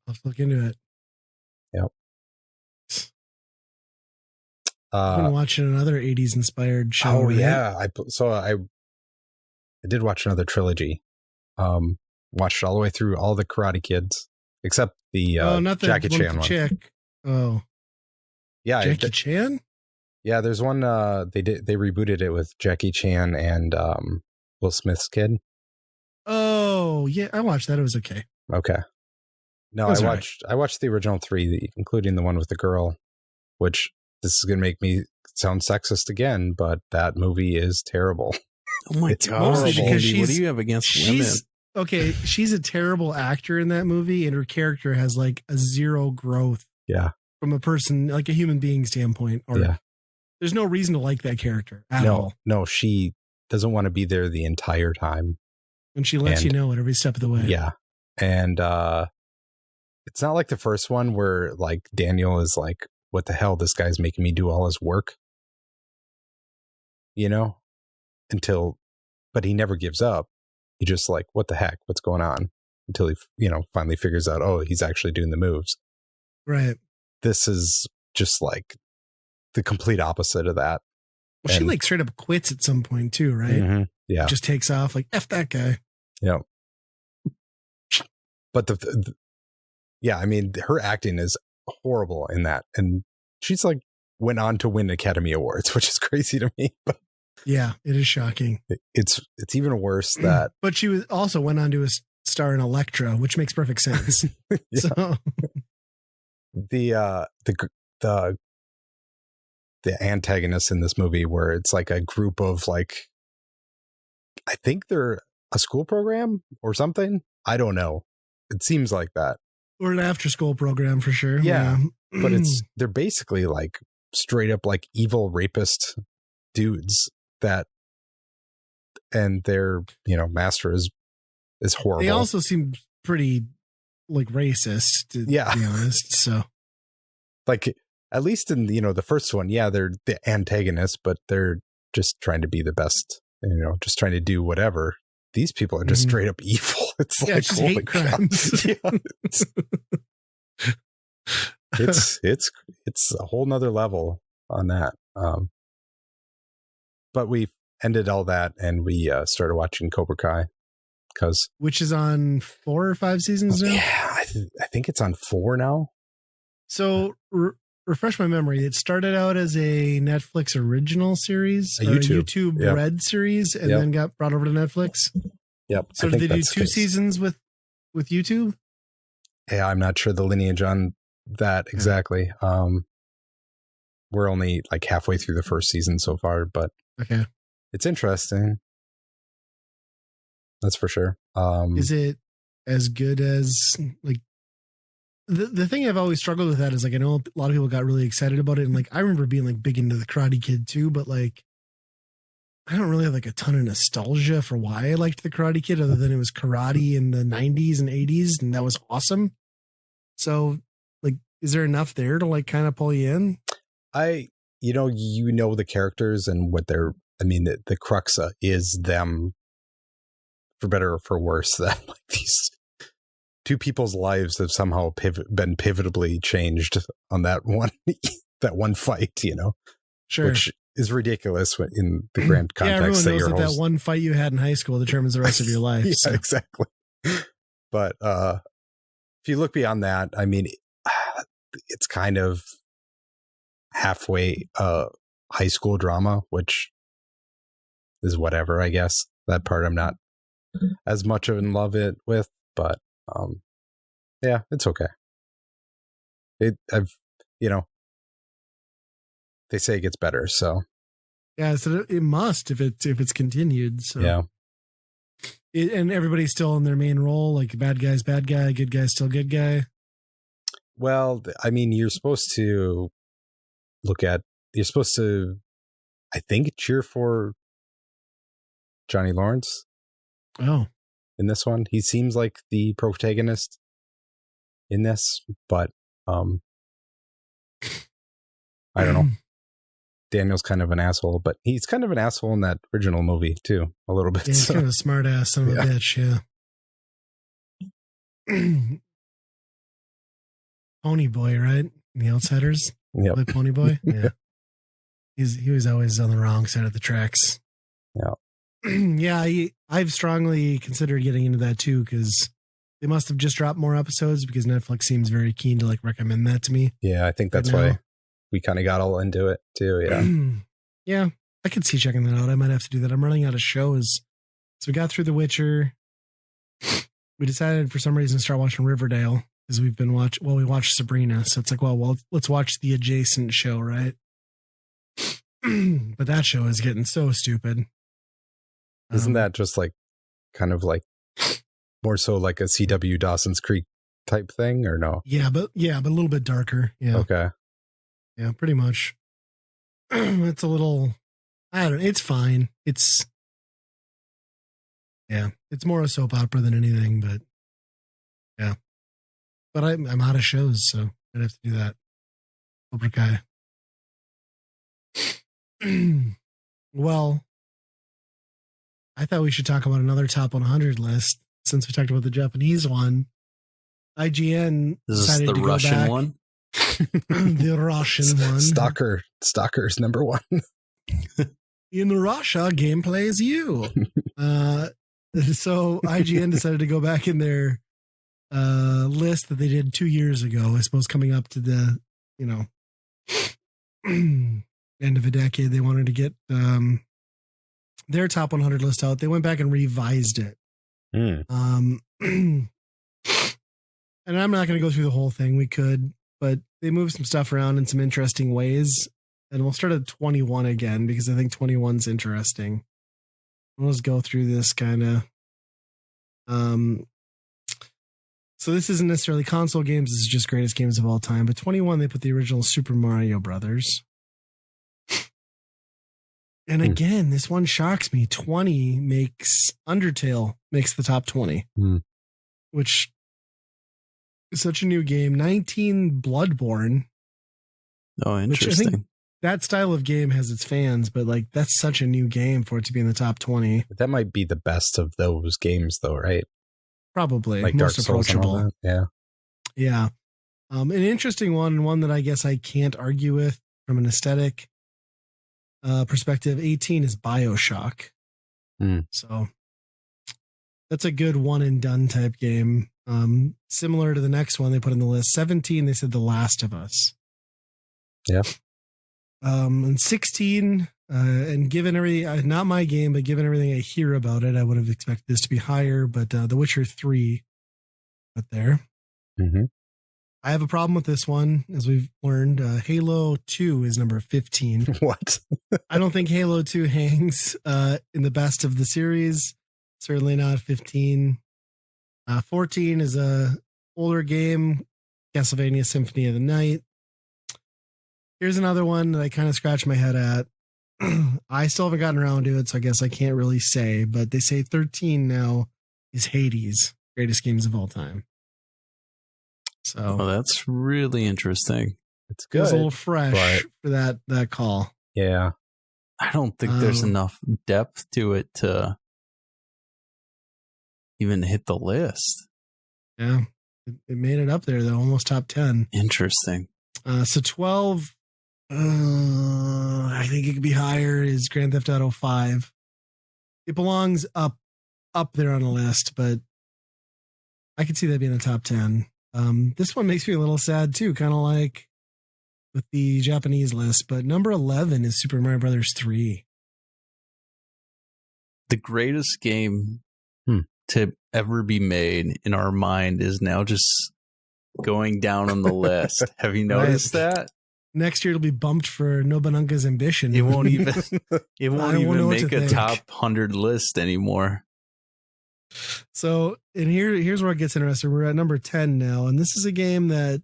have to look into it. Yep. I've been watching another 80s inspired show. Oh, right? Yeah. I did watch another trilogy. Watched all the way through all the Karate Kids, except the not the Jackie Chan one. Chick. Oh. Yeah. Jackie Chan? Yeah, there's one they rebooted it with Jackie Chan and Will Smith's kid. Oh, yeah, I watched that. It was okay. Okay. No, I watched the original 3, including the one with the girl, which this is going to make me sound sexist again, but that movie is terrible. Oh my God. Because what do you have against women? Okay, she's a terrible actor in that movie, and her character has like a zero growth. Yeah. From a person, like a human being standpoint. Or there's no reason to like that character at all. No, she doesn't want to be there the entire time. And she lets you know at every step of the way. Yeah. And it's not like the first one where like Daniel is like, what the hell? This guy's making me do all his work. You know? But he never gives up. He just like, what the heck? What's going on? Until he, finally figures out, oh, he's actually doing the moves. Right. This is just like the complete opposite of that. Well, she like straight up quits at some point too, right? Mm-hmm, yeah. Just takes off like, F that guy. Yeah. But I mean, her acting is horrible in that. And she's like went on to win Academy Awards, which is crazy to me. But yeah, it is shocking. It's even worse that. But she was also went on to star in Electra, which makes perfect sense. So the antagonists in this movie, where it's like a group of like, I think they're a school program or something. I don't know. It seems like that. Or an after school program for sure. Yeah. But they're basically like straight up like evil rapist dudes and their, master is horrible. They also seem pretty like racist, to be honest. So like, at least in, the first one, they're the antagonists, but they're just trying to be the best, just trying to do whatever. These people are just straight up evil. It's like, just hate crimes. It's a whole nother level on that. But we ended all that and we started watching Cobra Kai, which is on 4 or 5 seasons now. Yeah, I think it's on 4 now. So refresh my memory. It started out as a Netflix original series, a YouTube Red series, and then got brought over to Netflix. Yep. So did they do 2 seasons with YouTube? Yeah, I'm not sure the lineage on that exactly. We're only like halfway through the first season so far, but it's interesting. That's for sure. Is it as good as like the thing I've always struggled with that is like, I know a lot of people got really excited about it. And like, I remember being like big into the Karate Kid too, but like, I don't really have like a ton of nostalgia for why I liked the Karate Kid other than it was karate in the 90s and 80s. And that was awesome. So like, is there enough there to like kind of pull you in? The characters and what the crux is them, for better or for worse, that like these 2 people's lives have somehow been pivotably changed on that one fight, Sure. Which is ridiculous in the grand context. Yeah, everyone knows that one fight you had in high school determines the rest of your life. Yeah, so. Exactly. But if you look beyond that, I mean, it's kind of halfway high school drama, which is whatever, I guess. That part I'm not as much in love with, but it's okay. They say it gets better, so so it must if it's continued. So and everybody's still in their main role, like bad guy's bad guy, good guy's still good guy. Well, I mean, you're supposed to I think, cheer for Johnny Lawrence. Oh. In this one, he seems like the protagonist in this, but I don't know. Daniel's kind of an asshole, but he's kind of an asshole in that original movie too, a little bit. Yeah, he's kind of a smart ass son of a bitch, Pony Boy, right? The Outsiders. Yep. Like Pony Boy. Yeah. he was always on the wrong side of the tracks. Yeah. Yeah, I've strongly considered getting into that too, because they must have just dropped more episodes, because Netflix seems very keen to like recommend that to me. Yeah, I think that's why we kind of got all into it too. Yeah. Yeah, I could see checking that out. I might have to do that. I'm running out of shows. So we got through The Witcher. We decided for some reason to start watching Riverdale, because we've been we watched Sabrina. So it's like, well, let's watch the adjacent show, right? But that show is getting so stupid. Isn't that just like kind of like more so like a CW Dawson's Creek type thing, or no? Yeah, but a little bit darker. Yeah. Okay. Yeah, pretty much. It's a little, I don't know. It's fine. It's more a soap opera than anything, but yeah. But I'm out of shows, so I'd have to do that. Cobra Kai. Well, I thought we should talk about another top 100 list, since we talked about the Japanese one. IGN decided the to Russian go back. one. The Russian one. Stalker's number one. In Russia, gameplay is you. So IGN decided to go back in their list that they did 2 years ago. I suppose coming up to the end of a decade, they wanted to get their top 100 list out. They went back and revised it. And I'm not going to go through the whole thing. We could, but they moved some stuff around in some interesting ways. And we'll start at 21 again, because I think 21's interesting. We'll just go through this kind of. So this isn't necessarily console games. This is just greatest games of all time. But 21, they put the original Super Mario Brothers. And again, this one shocks me. 20 makes Undertale makes the top 20, which is such a new game. 19, Bloodborne. Oh, interesting. Which I think that style of game has its fans, but like that's such a new game for it to be in the top 20. That might be the best of those games, though, right? Probably like most Dark Souls approachable. And all that. Yeah. An interesting one that I guess I can't argue with from an aesthetic perspective. 18 is Bioshock. So that's a good one and done type game. Similar to the next one they put in the list. 17, they said The Last of Us. Yeah. And 16, and given everything, not my game, but given everything I hear about it, I would have expected this to be higher, but The Witcher 3 put there. I have a problem with this one, as we've learned. Halo 2 is number 15. What? I don't think Halo 2 hangs in the best of the series. Certainly not 15. 14 is a older game, Castlevania Symphony of the Night. Here's another one that I kind of scratch my head at. I still haven't gotten around to it, so I guess I can't really say, but they say 13 now is Hades, greatest games of all time. So that's really interesting. It's good. It's a little fresh for that call. Yeah. I don't think there's enough depth to it to even hit the list. Yeah. It made it up there, though, almost top 10. Interesting. So 12, I think it could be higher, is Grand Theft Auto 5. It belongs up there on the list, but I could see that being in the top 10. This one makes me a little sad too, kind of like with the Japanese list, but number 11 is Super Mario Brothers 3. The greatest game to ever be made in our mind is now just going down on the list. Have you noticed that? Next year it'll be bumped for Nobunaga's Ambition. It won't even make a top 100 list anymore. So, and here's where it gets interesting. We're at number 10 now, and this is a game that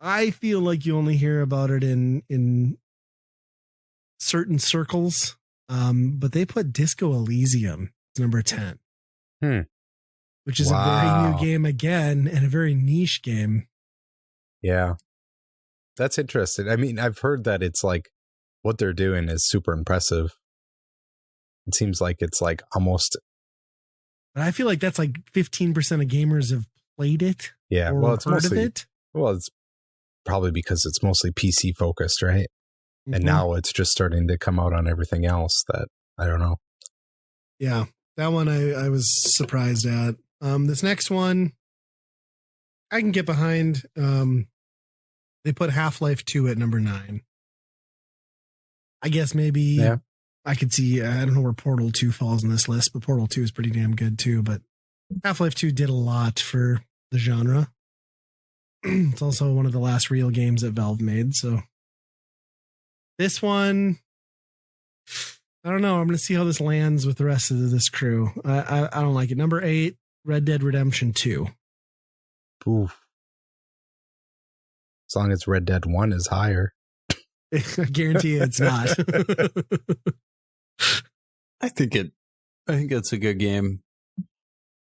I feel like you only hear about it in certain circles. But they put Disco Elysium as number 10. Which is a very new game again, and a very niche game. Yeah. That's interesting. I mean, I've heard that it's like what they're doing is super impressive. It seems like it's like almost. But I feel like that's like 15% of gamers have played it. Yeah. Or well, it's heard mostly of it. Well, it's probably because it's mostly PC focused, right? And now it's just starting to come out on everything else that I don't know. Yeah, that one I was surprised at. This next one I can get behind. They put Half-Life 2 at number 9. I guess maybe I could see, I don't know where Portal 2 falls in this list, but Portal 2 is pretty damn good too. But Half-Life 2 did a lot for the genre. It's also one of the last real games that Valve made. So this one, I don't know. I'm going to see how this lands with the rest of this crew. I don't like it. Number 8, Red Dead Redemption 2. Oof. As long as Red Dead 1 is higher. I guarantee you it's not. I think it's a good game.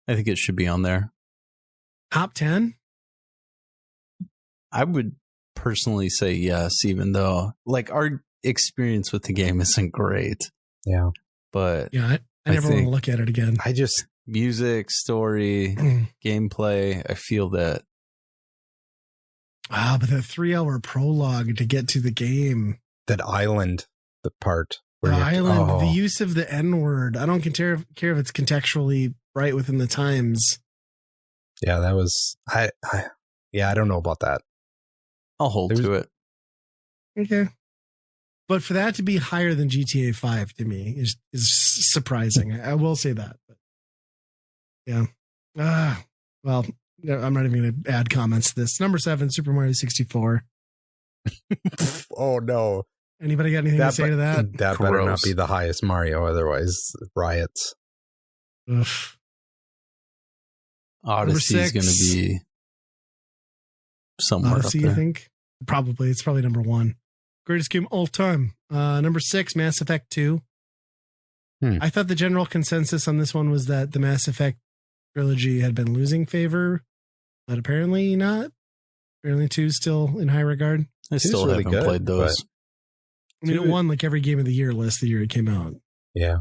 I think it should be on there. Top 10? I would personally say yes, even though like our experience with the game isn't great. Yeah. But yeah, I never want to look at it again. I just music, story, gameplay, I feel that. Wow, but that 3-hour prologue to get to the game. That island, the part. The island, the use of the N-word. I don't care if it's contextually right within the times. Yeah, that was... I don't know about that. I'll hold to it. Okay. But for that to be higher than GTA 5 to me is surprising. I will say that. But yeah. Well, I'm not even going to add comments to this. Number 7, Super Mario 64. Oh, no. Anybody got anything to say to that? That better not be the highest Mario, otherwise riots. Ugh. Odyssey is going to be somewhere Odyssey, up there. You think? Probably. It's probably number 1. Greatest game all time. Number 6, Mass Effect 2. I thought the general consensus on this one was that the Mass Effect trilogy had been losing favor, but apparently not. Apparently 2 is still in high regard. I still haven't played those. I mean, it won like every Game of the Year list the year it came out. Yeah.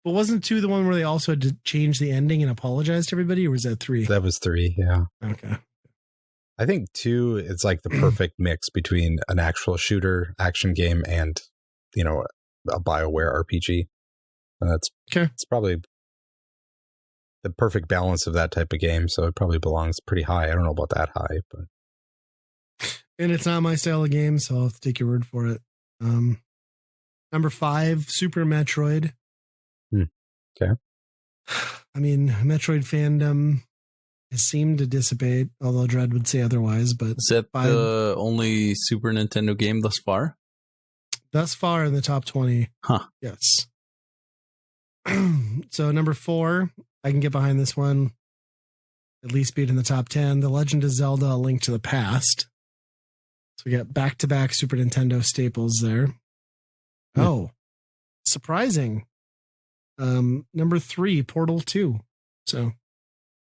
But wasn't 2 the one where they also had to change the ending and apologize to everybody, or was that 3? That was 3, yeah. Okay. I think 2 is like the perfect mix between an actual shooter action game and, you know, a BioWare RPG. And that's okay. It's probably the perfect balance of that type of game. So it probably belongs pretty high. I don't know about that high, but. And it's not my style of game, so I'll have to take your word for it. Number 5, Super Metroid. Okay. I mean, Metroid fandom has seemed to dissipate, although Dread would say otherwise. But is that the only Super Nintendo game thus far? Thus far in the top 20. Huh. Yes. So number 4, I can get behind this one. At least be it in the top 10. The Legend of Zelda: A Link to the Past. So we got back-to-back Super Nintendo staples there. Oh, surprising. Number 3, Portal 2. So,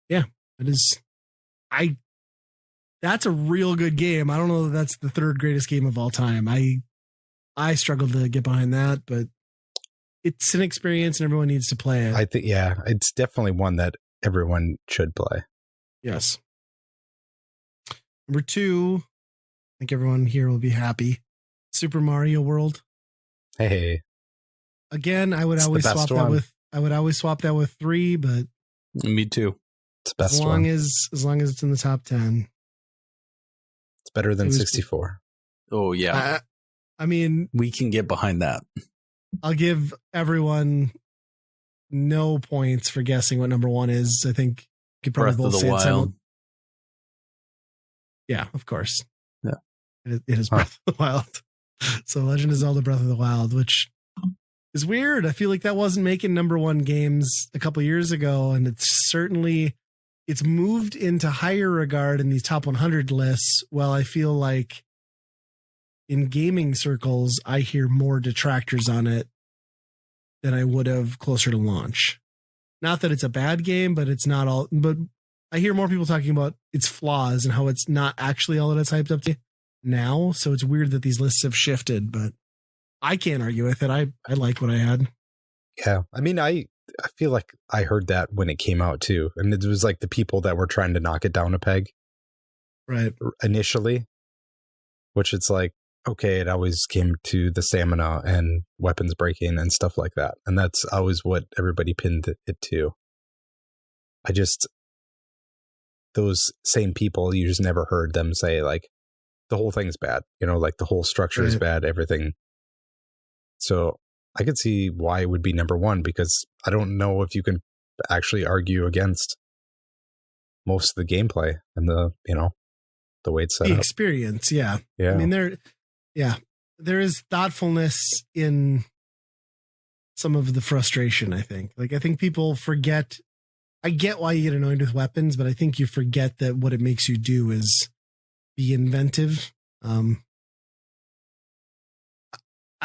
yeah, that's a real good game. I don't know if that's the 3rd greatest game of all time. I struggled to get behind that, but it's an experience and everyone needs to play it. I think, yeah, it's definitely one that everyone should play. Yes. Number 2, I think everyone here will be happy. Super Mario World. Hey. Again, I would always swap that with 3, but me too. It's the best as long as it's in the top 10. It's better than 64. Oh yeah. I mean, we can get behind that. I'll give everyone no points for guessing what number 1 is. I think you could probably both say it. Yeah, of course. Yeah. It is Breath of the Wild. So Legend of Zelda Breath of the Wild, which is weird. I feel like that wasn't making number 1 games a couple years ago, and it's moved into higher regard in these top 100 lists. Well, I feel like in gaming circles, I hear more detractors on it than I would have closer to launch. Not that it's a bad game, but it's not all. But I hear more people talking about its flaws and how it's not actually all that it's hyped up to now. So it's weird that these lists have shifted, but I can't argue with it. I like what I had. Yeah. I mean, I feel like I heard that when it came out too. And it was like the people that were trying to knock it down a peg. Right. Initially. Which it's like, okay, it always came to the stamina and weapons breaking and stuff like that. And that's always what everybody pinned it to. Those same people, you just never heard them say, like, the whole thing's bad. You know, like the whole structure is bad, everything. So I could see why it would be number one, because I don't know if you can actually argue against most of the gameplay and the way it's set up. The experience, yeah. Yeah. I mean, there is thoughtfulness in some of the frustration, I think. Like, I think people forget. I get why you get annoyed with weapons, but I think you forget that what it makes you do is be inventive. I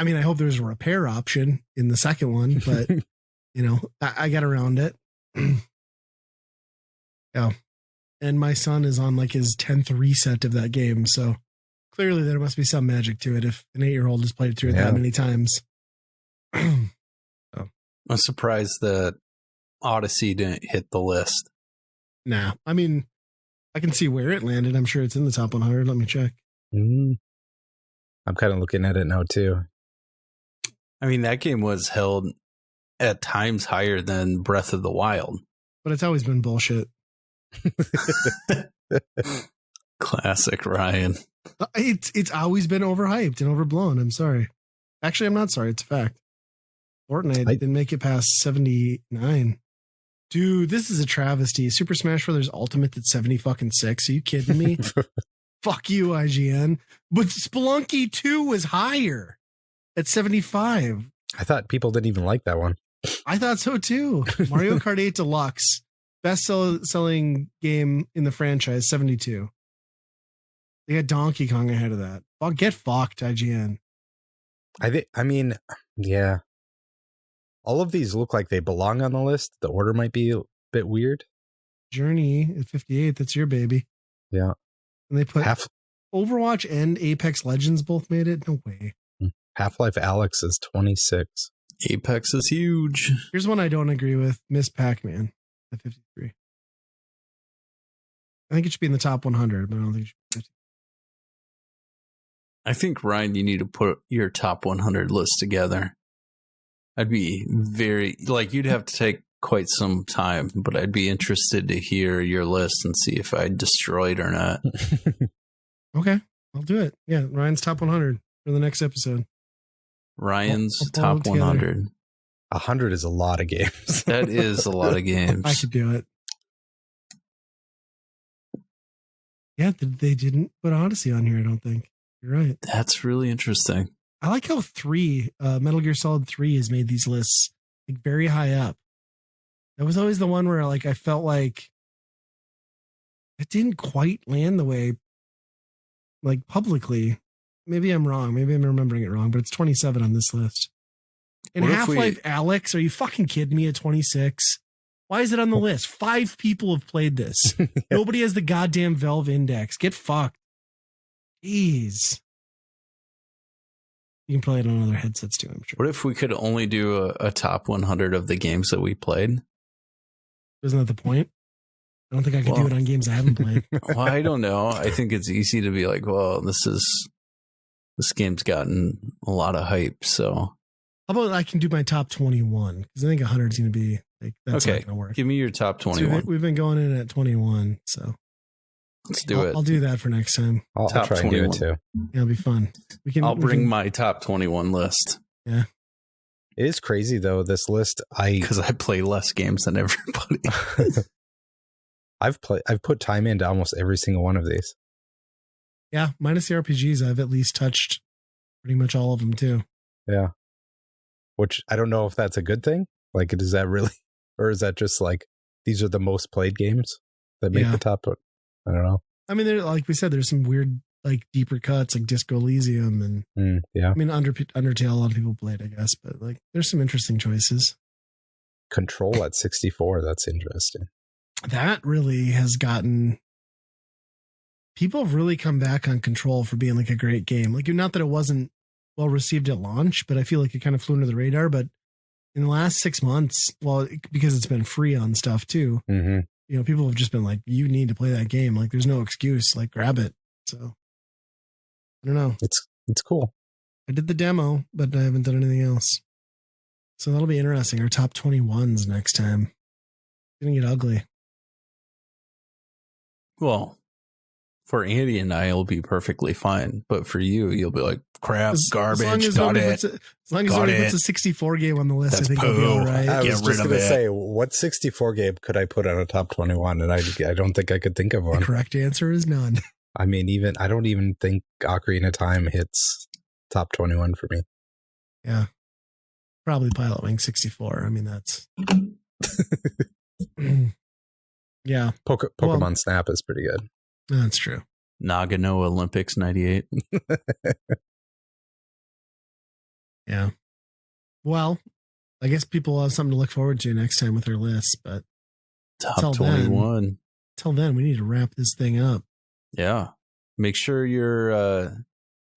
mean, I hope there's a repair option in the second one, but I got around it. Yeah. And my son is on like his 10th reset of that game. So clearly there must be some magic to it if an 8-year-old has played through it that many times. I'm surprised that Odyssey didn't hit the list. Nah. I mean, I can see where it landed. I'm sure it's in the top 100. Let me check. I'm kind of looking at it now too. I mean, that game was held at times higher than Breath of the Wild. But it's always been bullshit. Classic Ryan. It's always been overhyped and overblown. I'm sorry. Actually, I'm not sorry. It's a fact. Fortnite didn't make it past 79. Dude, this is a travesty. Super Smash Bros. Ultimate at 76. Are you kidding me? Fuck you, IGN. But Spelunky 2 was higher at 75. I thought people didn't even like that one. I thought so too. Mario Kart 8 Deluxe, best selling game in the franchise, 72. They got Donkey Kong ahead of that. Well, get fucked, IGN. I mean, yeah. All of these look like they belong on the list. The order might be a bit weird. Journey at 58. That's your baby. Yeah. And they put Overwatch and Apex Legends both made it. No way. Half-Life Alyx is 26. Apex is huge. Here's one I don't agree with. Miss Pac-Man at 53. I think it should be in the top 100, but I don't think it should be 50. I think, Ryan, you need to put your top 100 list together. I'd be you'd have to take quite some time, but I'd be interested to hear your list and see if I destroyed or not. Okay, I'll do it. Yeah, Ryan's top 100 for the next episode. Ryan's top 100. 100 is a lot of games. That is a lot of games. I could do it. Yeah, they didn't put Odyssey on here, I don't think. You're right. That's really interesting. I like how Metal Gear Solid 3 has made these lists like very high up. That was always the one where like I felt like it didn't quite land the way like publicly. Maybe I'm wrong. Maybe I'm remembering it wrong, but it's 27 on this list. And Half-Life Alyx, are you fucking kidding me at 26? Why is it on the list? 5 people have played this. Nobody has the goddamn Valve Index. Get fucked. Jeez. You can play it on other headsets too, I'm sure. What if we could only do a top 100 of the games that we played? Isn't that the point? I don't think I could do it on games I haven't played. Well, I don't know. I think it's easy to be like, well, this game's gotten a lot of hype, so. How about I can do my top 21? Because I think 100 is going to be like, that's not going to work. Give me your top 21. So we've been going in at 21, so. Let's do it. I'll do that for next time. I'll try and do it too. Yeah, it'll be fun. I'll bring my top 21 list. Yeah. It is crazy though, this list. Because I play less games than everybody. I've put time into almost every single one of these. Yeah, minus the RPGs, I've at least touched pretty much all of them too. Yeah. Which I don't know if that's a good thing. Like, is that really, or is that just like, these are the most played games that make the top? I don't know. I mean, there, like we said, there's some weird, like deeper cuts, like Disco Elysium, and I mean, Undertale. A lot of people played, I guess, but like, there's some interesting choices. Control at 64. That's interesting. That really has gotten people have really come back on Control for being like a great game. Like, not that it wasn't well received at launch, but I feel like it kind of flew under the radar. But in the last 6 months, because it's been free on stuff too. Mm-hmm. People have just been like, you need to play that game. Like, there's no excuse. Like, grab it. So, I don't know. It's cool. I did the demo, but I haven't done anything else. So that'll be interesting. Our top 21s next time. It's going to get ugly. Well, for Andy and I, it'll be perfectly fine. But for you, you'll be like, crap, garbage, as long as nobody puts a 64 game on the list, That's I think we'll be all right. I was just going to say, what 64 game could I put on a top 21? And I don't think I could think of one. The correct answer is none. I mean, I don't even think Ocarina of Time hits top 21 for me. Yeah. Probably Pilot Wing 64. I mean, that's... yeah. Pokemon Snap is pretty good. That's true. Nagano Olympics 98. Yeah. Well, I guess people will have something to look forward to next time with their lists, but top 21. Till then, we need to wrap this thing up. Yeah. Make sure you're...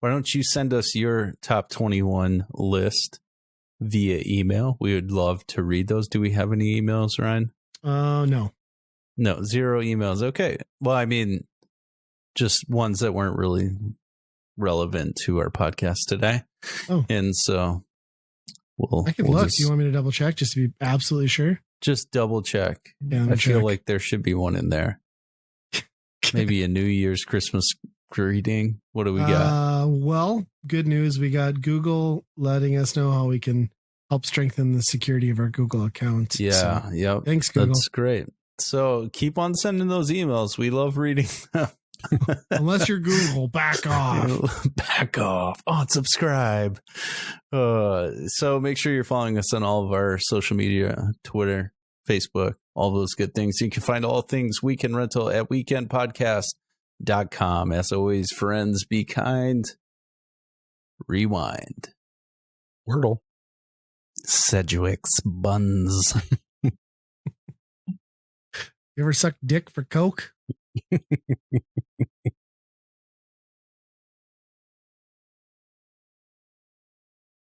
why don't you send us your top 21 list via email? We would love to read those. Do we have any emails, Ryan? No. No, 0 emails. Okay. Well, I mean, just ones that weren't really relevant to our podcast today. Oh. And so I can look. Do you want me to double check just to be absolutely sure? Just double check. Yeah, I feel like there should be one in there. Maybe a New Year's Christmas greeting. What do we got? Well, good news. We got Google letting us know how we can help strengthen the security of our Google account. Yeah. So, yep. Thanks, Google. That's great. So keep on sending those emails. We love reading them. Unless you're Google, back off. Back off. Unsubscribe. So make sure you're following us on all of our social media, Twitter, Facebook, all those good things. You can find all things Weekend Rental at weekendpodcast.com. As always, friends, be kind. Rewind. Wordle. Sedgwick's buns. You ever suck dick for Coke?